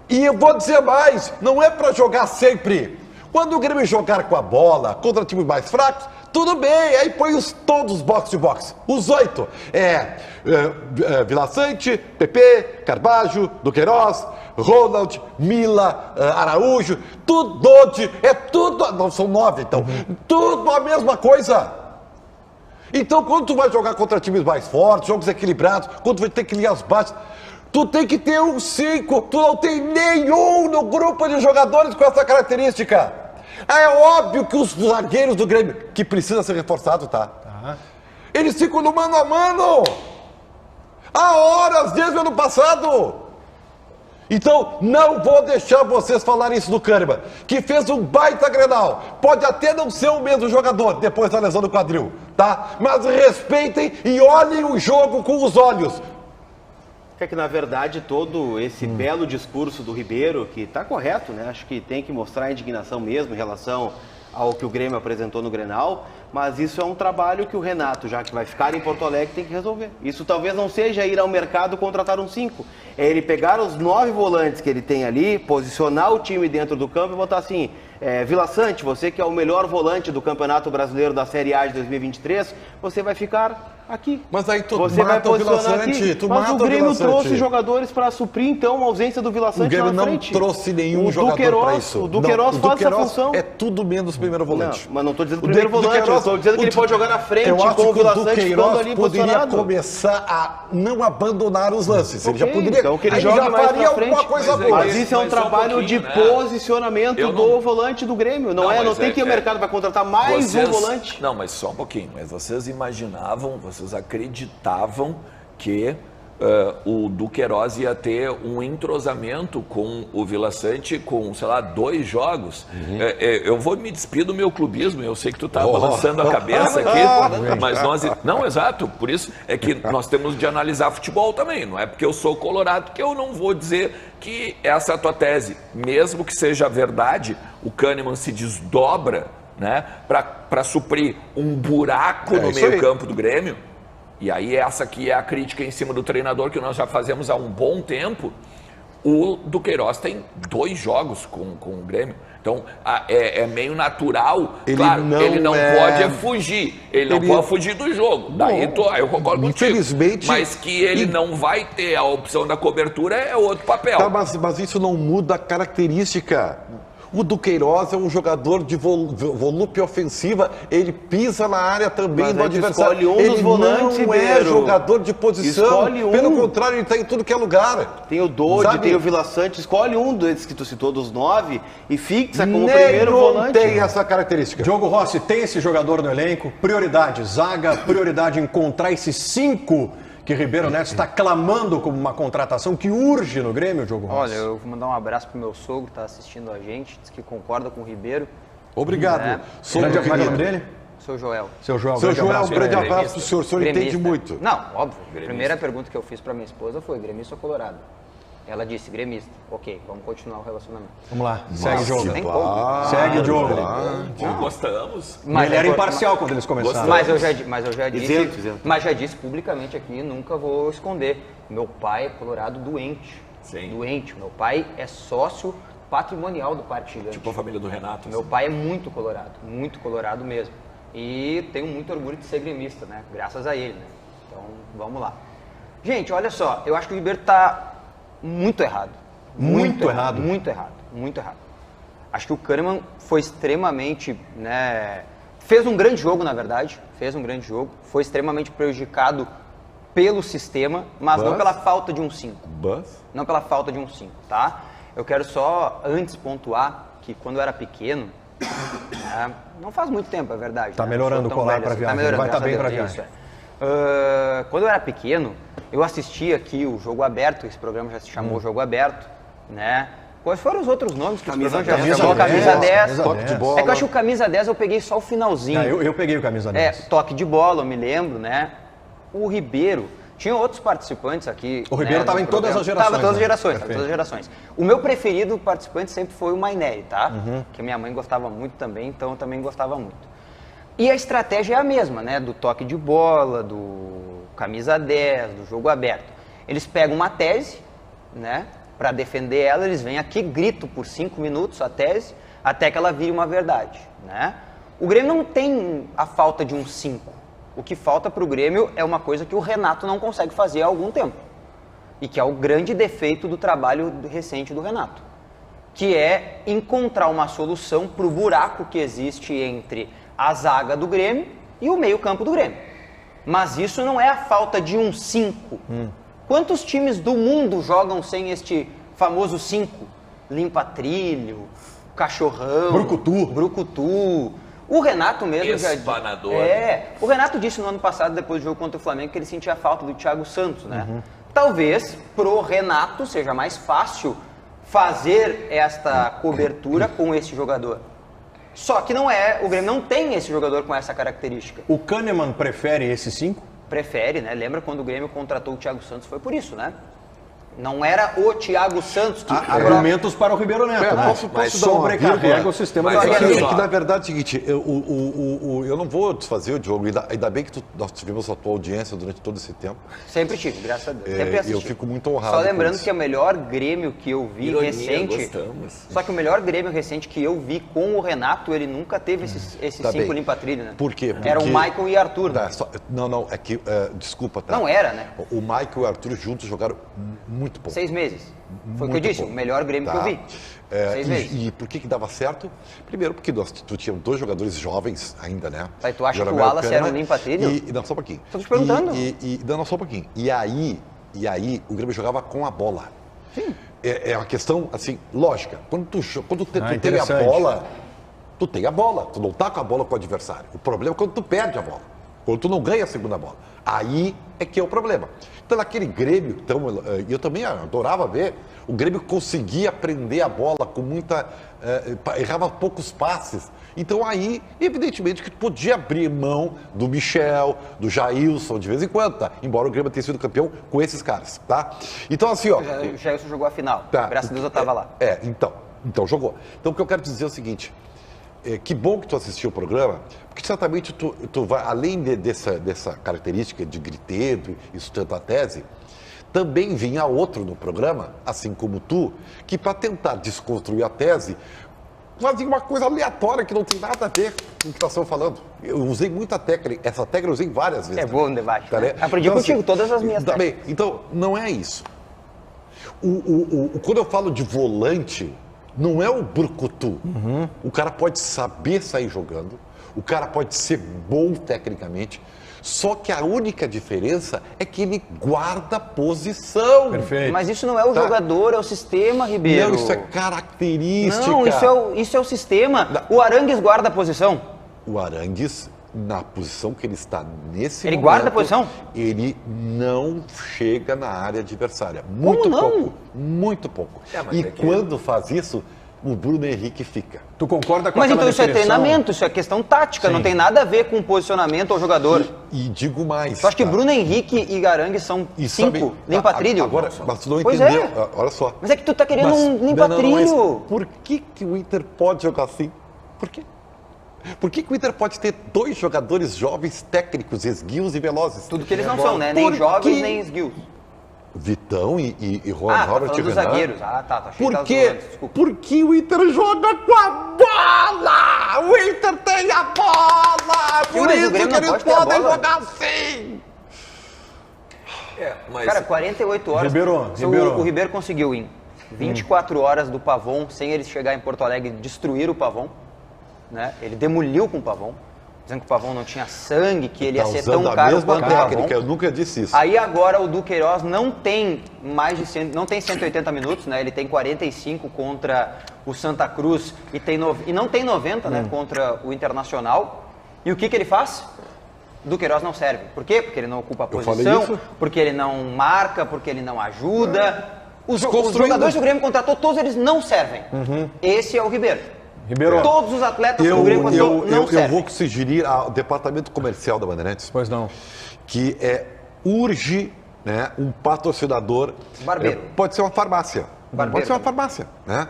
E eu vou dizer mais, não é para jogar sempre. Quando o Grêmio jogar com a bola contra times mais fracos, tudo bem, aí põe todos box to box, os 8. Vila Sante, PP, Carbajo, Duqueiroz, Ronald, Mila, Araújo, tudo, é tudo, não são 9 então, tudo a mesma coisa. Então quando tu vai jogar contra times mais fortes, jogos equilibrados, quando tu vai ter que ligar as bases, tu tem que ter um 5, tu não tem nenhum no grupo de jogadores com essa característica. É óbvio que os zagueiros do Grêmio, que precisa ser reforçado, tá? Eles ficam no mano a mano. Há horas, desde o ano passado. Então, não vou deixar vocês falarem isso do Kahneman, que fez um baita Grenal. Pode até não ser o mesmo jogador, depois da lesão do quadril, tá? Mas respeitem e olhem o jogo com os olhos. É que, na verdade, todo esse belo discurso do Ribeiro, que está correto, né? Acho que tem que mostrar a indignação mesmo em relação ao que o Grêmio apresentou no Grenal, mas isso é um trabalho que o Renato, já que vai ficar em Porto Alegre, tem que resolver. Isso talvez não seja ir ao mercado contratar um 5. É ele pegar os 9 volantes que ele tem ali, posicionar o time dentro do campo e botar assim, Vila Sante, você que é o melhor volante do Campeonato Brasileiro da Série A de 2023, você vai ficar aqui. Mas aí tu você vai mata o Vila posicionar Sante, aqui. Mas o Grêmio trouxe jogadores para suprir, então, a ausência do Vila Sante na frente. O Grêmio não trouxe nenhum jogador para isso. O Duqueiroz faz essa função. É tudo menos primeiro volante. Não, mas não estou dizendo primeiro volante, eu estou dizendo que ele pode jogar na frente com o Vila Sante ficando ali poderia começar a não abandonar os lances. Ele já poderia. Então que ele jogue mais pra frente. Coisa boa. Mas isso é um trabalho de posicionamento do volante do Grêmio. Não tem que o mercado vai contratar mais um volante. Não, mas só um pouquinho. Mas vocês imaginavam, vocês acreditavam que o Duqueiroz ia ter um entrosamento com o Vila Sante com, sei lá, 2 jogos. Eu vou me despedir do meu clubismo, eu sei que tu tá balançando a cabeça aqui, mas nós... Não, exato, por isso é que nós temos de analisar futebol também, não é porque eu sou colorado que eu não vou dizer que essa é a tua tese. Mesmo que seja verdade, o Kahneman se desdobra, né, para suprir um buraco no meio-campo do Grêmio. E aí essa aqui é a crítica em cima do treinador que nós já fazemos há um bom tempo. O Duqueiroz tem 2 jogos com o Grêmio. Então é meio natural. Ele não pode fugir. Ele não pode fugir do jogo. Daí eu concordo contigo. Mas que ele não vai ter a opção da cobertura é outro papel. Tá, mas isso não muda a característica. O Duqueiroz é um jogador de volúpia ofensiva, ele pisa na área também do adversário. Escolhe um dos volantes, não é jogador de posição, pelo contrário, ele está em tudo que é lugar. Tem o Dodge, tem o Vila Sante, escolhe um desses que tu citou, dos 9, e fixa como primeiro volante. Tem essa característica. Diogo Rossi, tem esse jogador no elenco, prioridade, zaga, prioridade encontrar esses 5 que Ribeiro Neto está clamando como uma contratação que urge no Grêmio, Diogo Rossi. Olha, eu vou mandar um abraço pro meu sogro que está assistindo a gente, diz que concorda com o Ribeiro. Obrigado. Qual é o nome dele? Seu Joel. Seu Joel, um grande abraço pro senhor. O senhor entende muito. Não, óbvio. A primeira pergunta que eu fiz para minha esposa foi: gremista ou colorado? Ela disse: gremista. Ok, vamos continuar o relacionamento. Vamos lá, segue o jogo. Segue o jogo. Gostamos. Mas ele era imparcial quando eles começaram. Mas eu já disse publicamente aqui, nunca vou esconder. Meu pai é colorado doente. Sim. Doente. Meu pai é sócio patrimonial do Parque Gigante. Tipo a família do Renato. Meu pai é muito colorado mesmo. E tenho muito orgulho de ser gremista, né? Graças a ele, né? Então, vamos lá. Gente, olha só, eu acho que o Ribeiro tá muito errado. Muito errado. Muito errado, muito errado. Acho que o Kahneman foi extremamente, né, fez um grande jogo, na verdade, foi extremamente prejudicado pelo sistema, mas não pela falta de um 5. Não pela falta de um 5, tá? Eu quero só, antes, pontuar que quando eu era pequeno, não faz muito tempo, é verdade. Tá melhorando o colar para viagem, vai estar bem para viagem. Quando eu era pequeno, eu assistia aqui o Jogo Aberto, esse programa já se chamou Jogo Aberto, né? Quais foram os outros nomes que Camisa esse programa 10, já chamou? Camisa 10. Toque de bola. É que eu acho que o Camisa 10 eu peguei só o finalzinho. Eu peguei o Camisa 10. Toque de bola, eu me lembro, né? O Ribeiro, tinha outros participantes aqui. O Ribeiro estava em todas as gerações. Estava em todas as né? gerações, todas as gerações. O meu preferido participante sempre foi o Maineri, tá? Que minha mãe gostava muito também, então eu também gostava muito. E a estratégia é a mesma, né? Do toque de bola, do camisa 10, do jogo aberto. Eles pegam uma tese, né? Para defender ela, eles vêm aqui, gritam por 5 minutos a tese, até que ela vire uma verdade, né? O Grêmio não tem a falta de um 5. O que falta para o Grêmio é uma coisa que o Renato não consegue fazer há algum tempo. E que é o grande defeito do trabalho recente do Renato. Que é encontrar uma solução para o buraco que existe entre a zaga do Grêmio e o meio-campo do Grêmio. Mas isso não é a falta de um 5. Quantos times do mundo jogam sem este famoso 5? Limpa-trilho, Cachorrão, Brucutu. O Renato mesmo Espanador. O Renato disse no ano passado, depois do jogo contra o Flamengo, que ele sentia falta do Thiago Santos, né? Talvez pro Renato seja mais fácil fazer esta cobertura com esse jogador. Só que não é, o Grêmio não tem esse jogador com essa característica. O Kahneman prefere esse 5? Prefere, né? Lembra quando o Grêmio contratou o Thiago Santos? Foi por isso, né? Não era o Thiago Santos que... Argumentos para o Ribeiro Neto, né? Posso dar uma sobrecarrega o sistema Mas defensivo. olha só. Que na verdade é o seguinte, eu não vou desfazer o Diogo, ainda bem que nós tivemos a tua audiência durante todo esse tempo. Sempre tive, graças a Deus. Sempre assisti. Eu fico muito honrado. Só lembrando com isso. que o melhor Grêmio que eu vi Ironia, recente... gostamos. Só que o melhor Grêmio recente que eu vi com o Renato, ele nunca teve esses Tá 5 bem. limpa-trilho, né? Por quê? Era o Michael e Arthur. Tá, né? não, é que, desculpa, tá? Não era, né? O Michael e o Arthur juntos jogaram muito pouco. 6 meses. Foi o que eu Muito disse, pouco. o melhor Grêmio que eu vi. 6 meses. E por que dava certo? Primeiro porque tu tinha 2 jogadores jovens ainda, né? Aí tu acha que o Jeromel Wallace era um Kahneman limpa-trilho? Não, só um pouquinho. Tô te perguntando. Não, só um pouquinho. E aí o Grêmio jogava com a bola. Sim. É uma questão, assim, lógica. Quando tu tem a bola, tu tem a bola. Tu não tá com a bola com o adversário. O problema é quando tu perde a bola. Quando tu não ganha a segunda bola. Aí é que é o problema. Então, naquele Grêmio, eu também adorava ver, o Grêmio conseguia prender a bola com muita... errava poucos passes. Então, aí, evidentemente, que tu podia abrir mão do Michel, do Jailson, de vez em quando, tá? Embora o Grêmio tenha sido campeão com esses caras, tá? Então, assim, ó... O Jailson jogou a final. Tá. Graças a Deus eu tava lá. Então jogou. Então, o que eu quero dizer é o seguinte... que bom que tu assistiu o programa, porque certamente tu vai, além dessa característica de griteiro e sustentar a tese, também vinha outro no programa, assim como tu, que para tentar desconstruir a tese, fazia uma coisa aleatória que não tem nada a ver com o que nós estamos falando. Eu usei muita técnica, essa técnica eu usei várias vezes. É bom no debate. Tá, Né? Aprendi então, contigo assim, todas as minhas também. técnicas. Então, não é isso. Quando eu falo de volante, não é o brucutu. O cara pode saber sair jogando, o cara pode ser bom tecnicamente, só que a única diferença é que ele guarda posição. Perfeito. Mas isso não é o jogador, é o sistema, Ribeiro. Não, isso é característica. Não, isso é o sistema. O Arangues guarda a posição. O Arangues, na posição que ele está nesse Ele momento... guarda a posição? Ele não chega na área adversária. Muito Como não? pouco. Muito pouco. mas E é que- quando faz isso, o Bruno Henrique fica. Tu concorda com Mas aquela então isso é definição? treinamento, isso é questão tática, Sim. não tem nada a ver com posicionamento ao jogador. E digo mais. Tu acha que tá? Bruno Henrique e Arangues são E 5 sabe- limpa-trilho? Agora, mas tu não Pois entendeu. é. Olha só. Mas é que tu tá querendo Mas- um não, limpa-trilho. mas por que o Inter pode jogar assim? Por quê? Por que o Inter pode ter 2 jogadores jovens, técnicos, esguios e velozes? Tudo que eles não são, né? Nem Por jovens, quê? nem esguios. Vitão e Juan Ah, tá Robert falando dos Renan. zagueiros. Ah, tá. Achei que Por tava quê? zoando, desculpa. Porque o Inter joga com a bola! O Inter tem a bola! Por mas o isso Grêmio que não eles pode ter a podem bola. jogar assim! Mas Cara, 48 horas. Ribeiro, Se o- Ribeiro. O Ribeiro conseguiu ir 24 horas do Pavon, sem ele chegar em Porto Alegre e destruir o Pavon, né? Ele demoliu com o Pavon, dizendo que o Pavon não tinha sangue, que ele ia ser tão caro quanto o Pavon. Eu nunca disse isso. Aí agora o Duqueiroz não tem não tem 180 minutos, né? Ele tem 45 contra o Santa Cruz e não tem 90, né? Contra o Internacional. E o que ele faz? Duqueiroz não serve. Por quê? Porque ele não ocupa a posição, porque ele não marca, porque ele não ajuda. Os jogadores que o Grêmio contratou, todos eles não servem. Esse é o Ribeiro. Todos os atletas que o Grêmio contratou não servem. Eu vou sugerir ao departamento comercial da Bandeirantes. Pois não. Que urge, né, um patrocinador. Barbeiro. Pode ser uma farmácia. Pode ser uma farmácia, né?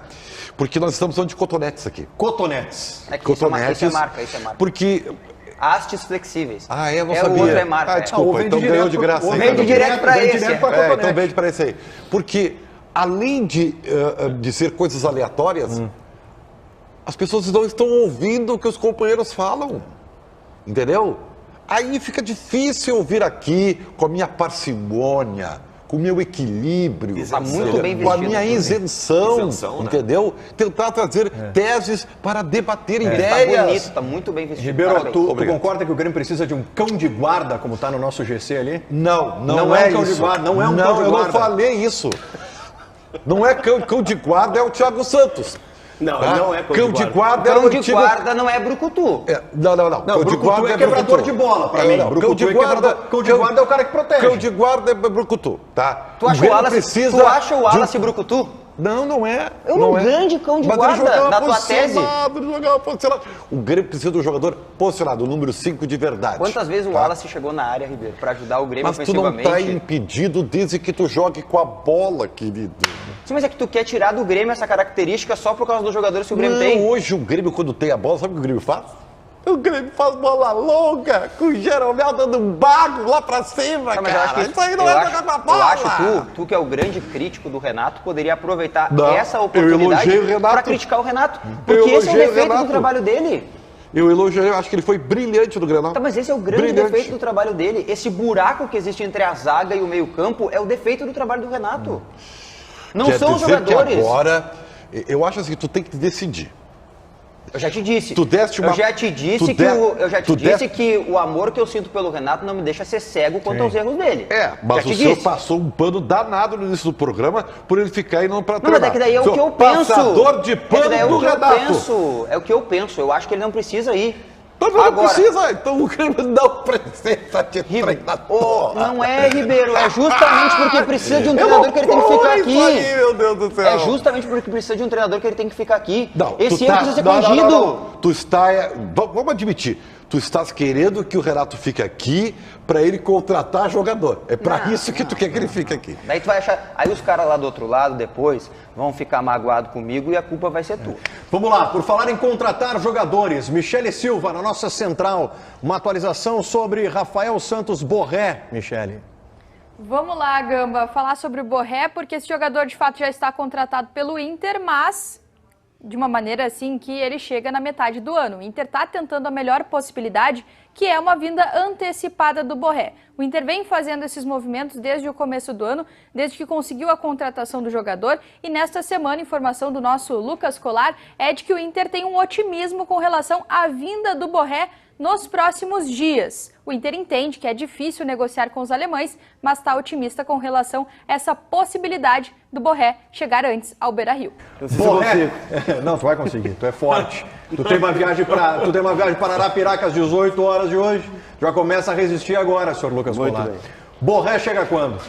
Porque nós estamos falando de cotonetes aqui. Cotonetes. É que cotonetes, isso é marca. Porque... Hastes flexíveis. Eu não sabia. O outro é marca. Desculpa, então ganhou de graça. Vende direto para esse. Então vende para esse aí. Porque, além de ser coisas aleatórias, as pessoas não estão ouvindo o que os companheiros falam. Entendeu? Aí fica difícil eu vir aqui com a minha parcimônia, com o meu equilíbrio, muito bem com a minha isenção, né? entendeu? Tentar trazer teses para debater ideias. Tá bonito, tá muito bem vestido. Ribeiro, tu concorda que o Grêmio precisa de um cão de guarda, como está no nosso GC ali? Não é um cão de guarda. Não é um cão de guarda. Eu não falei isso. Não é cão de guarda, é o Thiago Santos. Não é cão de guarda. Cão de guarda não é brucutu. Não. Cão de guarda é quebrador de bola, pra mim. Cão de guarda é o cara que protege. Cão de guarda é brucutu, tá? Tu acha o Wallace brucutu? Não é. É um grande cão de guarda, na tua tese. O Grêmio precisa de um jogador posicionado, o número 5 de verdade. Quantas vezes o Wallace chegou na área, Ribeiro, para ajudar o Grêmio ofensivamente? Mas tu não tá impedido desde que tu jogue com a bola, querido. Sim, mas é que tu quer tirar do Grêmio essa característica só por causa dos jogadores que o Grêmio tem. Hoje o Grêmio, quando tem a bola, sabe o que o Grêmio faz? O Grêmio faz bola longa, com o Jeromel dando um bago lá pra cima, cara. Isso aí não é jogar com a bola. Eu acho tu que é o grande crítico do Renato, poderia aproveitar essa oportunidade para criticar o Renato. Porque esse é o defeito do trabalho dele. Eu elogiei, eu acho que ele foi brilhante no Grenal. Tá, mas esse é o grande defeito do trabalho dele. Esse buraco que existe entre a zaga e o meio-campo é o defeito do trabalho do Renato. Não são os jogadores. Que agora, eu acho assim, tu tem que decidir. Eu já te disse. Eu já te disse que o amor que eu sinto pelo Renato não me deixa ser cego quanto aos erros dele. Mas o senhor passou um pano danado no início do programa por ele ficar indo para treinar. Não, mas é que daí é o que eu penso. Passador de pano do Renato. É o que eu penso. Eu acho que ele não precisa ir. Não precisa, então o Grêmio não precisa de treinador. Não é, Ribeiro, é justamente porque precisa de um treinador que ele tem que ficar aqui. Aí, meu Deus do céu. É justamente porque precisa de um treinador que ele tem que ficar aqui. Esse erro precisa ser corrigido. Tu está, vamos admitir, tu estás querendo que o Renato fique aqui para ele contratar jogador. É para isso que tu quer que ele fique aqui. Daí tu vai achar, aí os caras lá do outro lado depois vão ficar magoados comigo e a culpa vai ser tua. Vamos lá, por falar em contratar jogadores, Michele Silva na nossa central, uma atualização sobre Rafael Santos Borré, Michele. Vamos lá, Gamba, falar sobre o Borré, porque esse jogador de fato já está contratado pelo Inter, mas de uma maneira assim que ele chega na metade do ano. O Inter está tentando a melhor possibilidade, que é uma vinda antecipada do Borré. O Inter vem fazendo esses movimentos desde o começo do ano, desde que conseguiu a contratação do jogador, e nesta semana, informação do nosso Lucas Colar é de que o Inter tem um otimismo com relação à vinda do Borré nos próximos dias. O Inter entende que é difícil negociar com os alemães, mas está otimista com relação a essa possibilidade do Borré chegar antes ao Beira-Rio. Borré, não, tu vai conseguir, tu é forte. Tu tem uma viagem para Arapiraca às 18 horas de hoje, já começa a resistir agora, senhor Lucas Colar. Borré chega quando?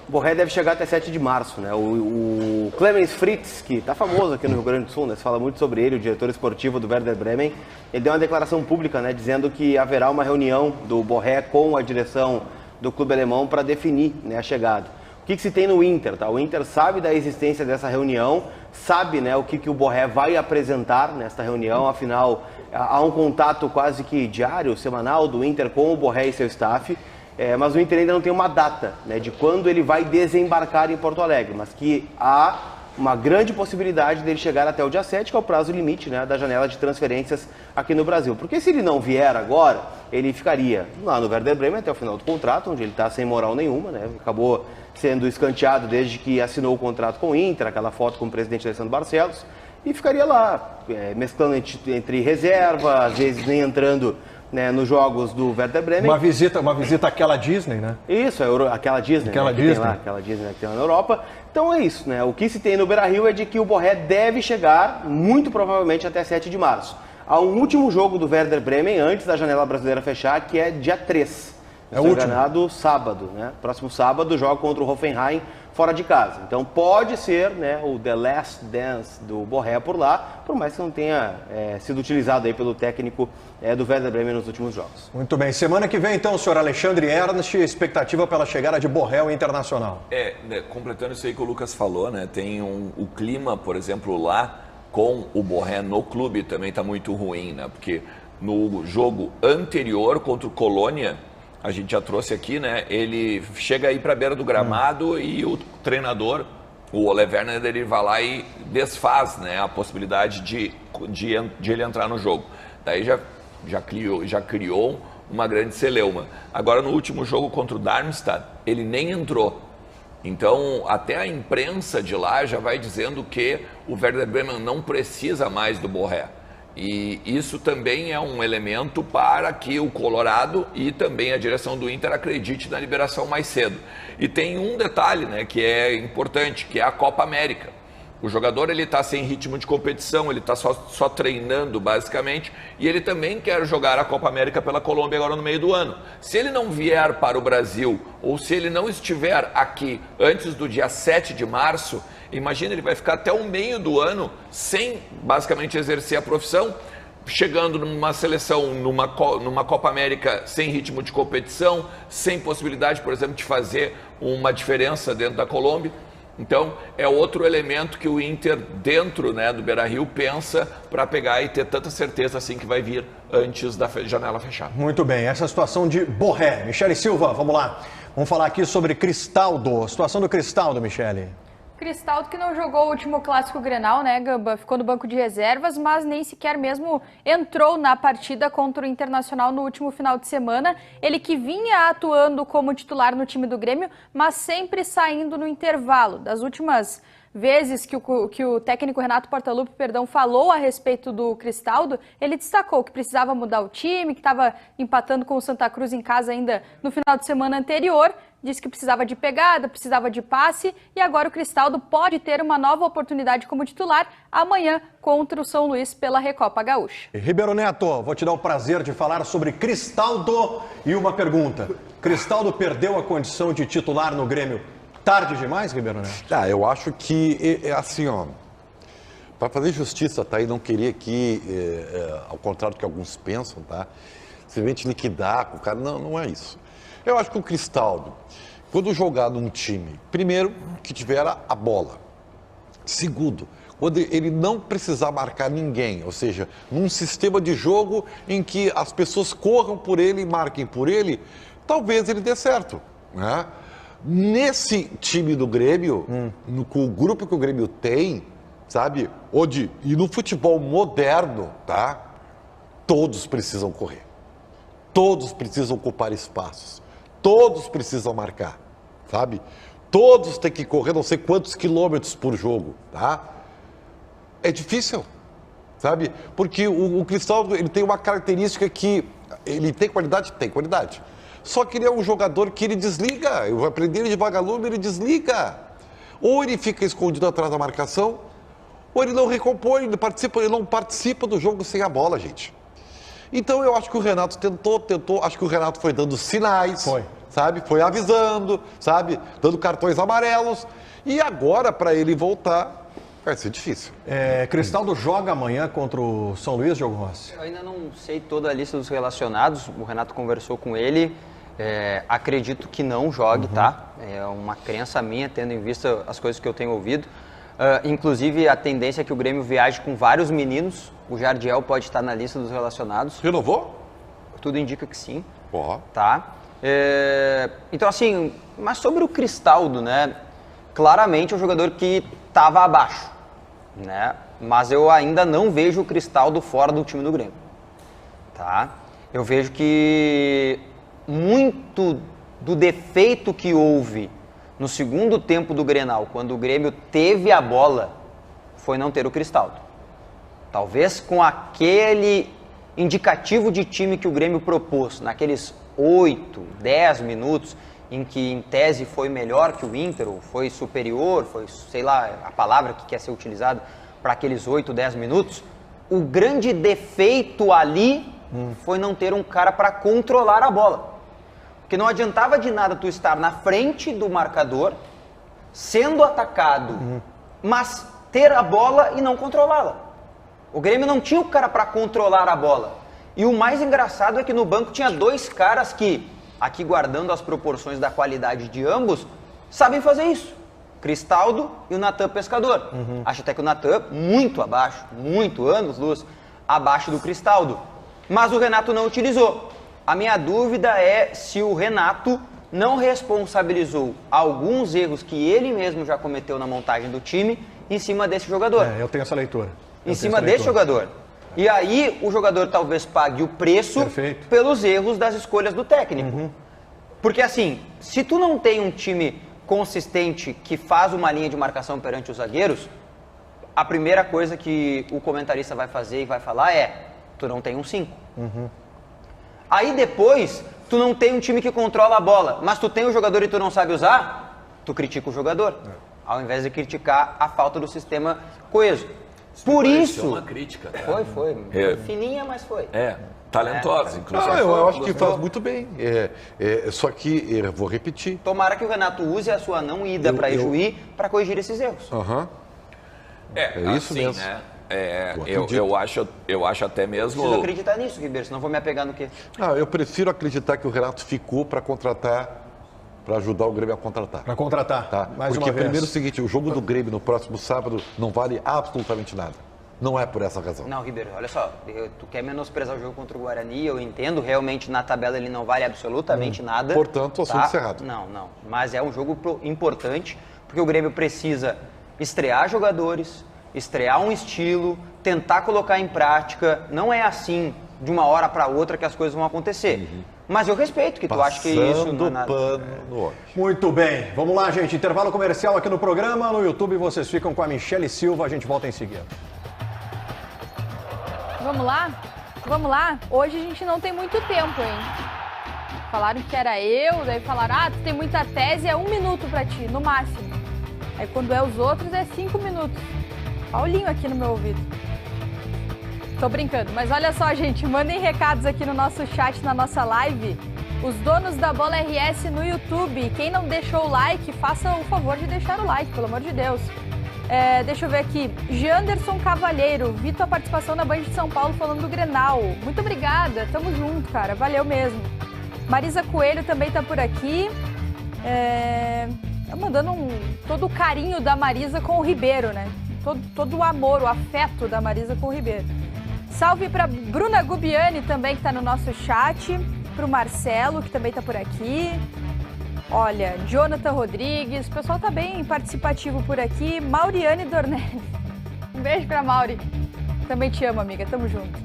O Borré deve chegar até 7 de março, né? O Clemens Fritz, que está famoso aqui no Rio Grande do Sul, né? Se fala muito sobre ele, o diretor esportivo do Werder Bremen, ele deu uma declaração pública, né? Dizendo que haverá uma reunião do Borré com a direção do clube alemão para definir, né, a chegada. O que se tem no Inter, tá? O Inter sabe da existência dessa reunião, sabe, né, o que o Borré vai apresentar nesta reunião, afinal, há um contato quase que diário, semanal do Inter com o Borré e seu staff. Mas o Inter ainda não tem uma data, né, de quando ele vai desembarcar em Porto Alegre, mas que há uma grande possibilidade dele chegar até o dia 7, que é o prazo limite, né, da janela de transferências aqui no Brasil. Porque se ele não vier agora, ele ficaria lá no Werder Bremen até o final do contrato, onde ele está sem moral nenhuma, né? Acabou sendo escanteado desde que assinou o contrato com o Inter, aquela foto com o presidente Alessandro Barcelos, e ficaria lá, mesclando entre reserva, às vezes nem entrando, né, nos jogos do Werder Bremen. Uma visita àquela Disney, né? Isso, aquela Disney, aquela Disney que tem lá na Europa. Então é isso, né? O que se tem no Beira-Rio é de que o Borré deve chegar, muito provavelmente, até 7 de março. Há um último jogo do Werder Bremen antes da janela brasileira fechar, que é dia 3. É o último. Enganado, sábado, né? Próximo sábado joga contra o Hoffenheim fora de casa. Então pode ser, né, o The Last Dance do Borré por lá, por mais que não tenha sido utilizado aí pelo técnico do Werder Bremen nos últimos jogos. Muito bem. Semana que vem, então, o senhor Alexandre Ernst, expectativa pela chegada de Borré ao Internacional. Né, completando isso aí que o Lucas falou, né? Tem o clima, por exemplo, lá com o Borré no clube também está muito ruim, né? Porque no jogo anterior contra o Colônia, a gente já trouxe aqui, né? Ele chega aí para a beira do gramado e o treinador, o Ole Werner, ele vai lá e desfaz, né, a possibilidade de ele entrar no jogo. Daí já criou uma grande celeuma. Agora, no último jogo contra o Darmstadt, ele nem entrou. Então, até a imprensa de lá já vai dizendo que o Werder Bremen não precisa mais do Borré. E isso também é um elemento para que o Colorado e também a direção do Inter acredite na liberação mais cedo. E tem um detalhe, né, que é importante, que é a Copa América. O jogador está sem ritmo de competição, ele está só treinando basicamente, e ele também quer jogar a Copa América pela Colômbia agora no meio do ano. Se ele não vier para o Brasil, ou se ele não estiver aqui antes do dia 7 de março, imagina, ele vai ficar até o meio do ano sem basicamente exercer a profissão, chegando numa seleção, numa Copa América sem ritmo de competição, sem possibilidade, por exemplo, de fazer uma diferença dentro da Colômbia. Então, é outro elemento que o Inter, dentro, né, do Beira-Rio, pensa para pegar e ter tanta certeza assim que vai vir antes da janela fechar. Muito bem, essa situação de Borré. Michele Silva, vamos lá. Vamos falar aqui sobre Cristaldo. A situação do Cristaldo, Michele. Cristaldo que não jogou o último clássico Grenal, né, Gamba? Ficou no banco de reservas, mas nem sequer mesmo entrou na partida contra o Internacional no último final de semana. Ele que vinha atuando como titular no time do Grêmio, mas sempre saindo no intervalo. Das últimas vezes que o técnico Renato Portaluppi, falou a respeito do Cristaldo, ele destacou que precisava mudar o time, que estava empatando com o Santa Cruz em casa ainda no final de semana anterior. Disse que precisava de pegada, precisava de passe e agora o Cristaldo pode ter uma nova oportunidade como titular amanhã contra o São Luís pela Recopa Gaúcha. Ribeiro Neto, vou te dar o prazer de falar sobre Cristaldo e uma pergunta. Cristaldo perdeu a condição de titular no Grêmio tarde demais, Ribeiro Neto? Eu acho que é assim, ó. Para fazer justiça, tá? E não queria que, ao contrário do que alguns pensam, tá? Simplesmente liquidar com o cara. Não, não é isso. Eu acho que o Cristaldo, quando jogar num time, primeiro, que tiver a bola. Segundo, quando ele não precisar marcar ninguém, ou seja, num sistema de jogo em que as pessoas corram por ele e marquem por ele, talvez ele dê certo, né? Nesse time do Grêmio, com o grupo que o Grêmio tem, sabe? E no futebol moderno, tá? Todos precisam correr. Todos precisam ocupar espaços. Todos precisam marcar, sabe? Todos têm que correr não sei quantos quilômetros por jogo, tá? É difícil, sabe? Porque o Cristaldo, ele tem uma característica que ele tem qualidade? Tem qualidade. Só que ele é um jogador que ele desliga. Eu aprendi ele de vagalume, ele desliga. Ou ele fica escondido atrás da marcação, ou ele não recompõe, ele não participa do jogo sem a bola, gente. Então eu acho que o Renato tentou, acho que o Renato foi dando sinais, sabe? Foi avisando, sabe? Dando cartões amarelos. E agora, para ele voltar, vai ser difícil. Cristaldo joga amanhã contra o São Luís, Diogo Rossi? Eu ainda não sei toda a lista dos relacionados, o Renato conversou com ele, acredito que não jogue, tá? É uma crença minha, tendo em vista as coisas que eu tenho ouvido. Inclusive, a tendência é que o Grêmio viaje com vários meninos. O Jardiel pode estar na lista dos relacionados. Renovou? Tudo indica que sim. Tá. Então, assim, mas sobre o Cristaldo, né? Claramente é um jogador que estava abaixo, né? Mas eu ainda não vejo o Cristaldo fora do time do Grêmio, tá? Eu vejo que muito do defeito que houve no segundo tempo do Grenal, quando o Grêmio teve a bola, foi não ter o Cristaldo. Talvez com aquele indicativo de time que o Grêmio propôs, naqueles 8, 10 minutos, em que em tese foi melhor que o Inter, ou foi superior, foi, sei lá, a palavra que quer ser utilizada para aqueles 8, 10 minutos, o grande defeito ali foi não ter um cara para controlar a bola. Porque não adiantava de nada tu estar na frente do marcador, sendo atacado, mas ter a bola e não controlá-la. O Grêmio não tinha o cara para controlar a bola. E o mais engraçado é que no banco tinha 2 caras que, aqui guardando as proporções da qualidade de ambos, sabem fazer isso. Cristaldo e o Natan Pescador. Acho até que o Natan muito abaixo, muito anos-luz abaixo do Cristaldo. Mas o Renato não utilizou. A minha dúvida é se o Renato não responsabilizou alguns erros que ele mesmo já cometeu na montagem do time em cima desse jogador. Eu tenho essa leitura. Em cima desse jogador. E aí o jogador talvez pague o preço pelos erros das escolhas do técnico. Porque assim, se tu não tem um time consistente que faz uma linha de marcação perante os zagueiros, a primeira coisa que o comentarista vai fazer e vai falar é: tu não tem um 5. Aí depois, tu não tem um time que controla a bola, mas tu tem o jogador e tu não sabe usar, tu critica o jogador, ao invés de criticar a falta do sistema coeso. Por isso... uma crítica. Foi. Fininha, mas foi. Talentosa, inclusive. Eu acho que faz muito bem. Só que, eu vou repetir. Tomara que o Renato use a sua não ida para Ijuí para corrigir esses erros. É isso assim, mesmo. Né? Eu acho até mesmo... Preciso acreditar nisso, Ribeiro, senão vou me apegar no quê? Eu prefiro acreditar que o Renato ficou para contratar, para ajudar o Grêmio a contratar. Para contratar, tá? Porque primeiro é o seguinte, o jogo do Grêmio no próximo sábado não vale absolutamente nada. Não é por essa razão. Não, Ribeiro, olha só, tu quer menosprezar o jogo contra o Guarani, eu entendo, realmente na tabela ele não vale absolutamente nada. Portanto, o assunto encerrado. Não, mas é um jogo importante, porque o Grêmio precisa estrear jogadores, estrear um estilo, tentar colocar em prática. Não é assim, de uma hora para outra, que as coisas vão acontecer. Mas eu respeito que tu acha que isso não é nada. Muito bem. Vamos lá, gente. Intervalo comercial aqui no programa. No YouTube vocês ficam com a Michele Silva. A gente volta em seguida. Vamos lá? Vamos lá? Hoje a gente não tem muito tempo, hein? Falaram que era eu, daí falaram, tu tem muita tese, é 1 minuto pra ti, no máximo. Aí quando é os outros, é 5 minutos. Paulinho aqui no meu ouvido. Tô brincando, mas olha só, gente, mandem recados aqui no nosso chat, na nossa live. Os donos da Bola RS no YouTube. Quem não deixou o like, faça o favor de deixar o like, pelo amor de Deus. Deixa eu ver aqui. Janderson Cavalheiro, vi tua participação na Band de São Paulo falando do Grenal. Muito obrigada, tamo junto, cara, valeu mesmo. Marisa Coelho também tá por aqui. Mandando todo o carinho da Marisa com o Ribeiro, né? Todo o amor, o afeto da Marisa com o Ribeiro. Salve para Bruna Gubiani também, que está no nosso chat. Para o Marcelo, que também está por aqui. Olha, Jonathan Rodrigues. O pessoal está bem participativo por aqui. Mauriane Dornelli. Um beijo para Mauri. Também te amo, amiga. Tamo junto.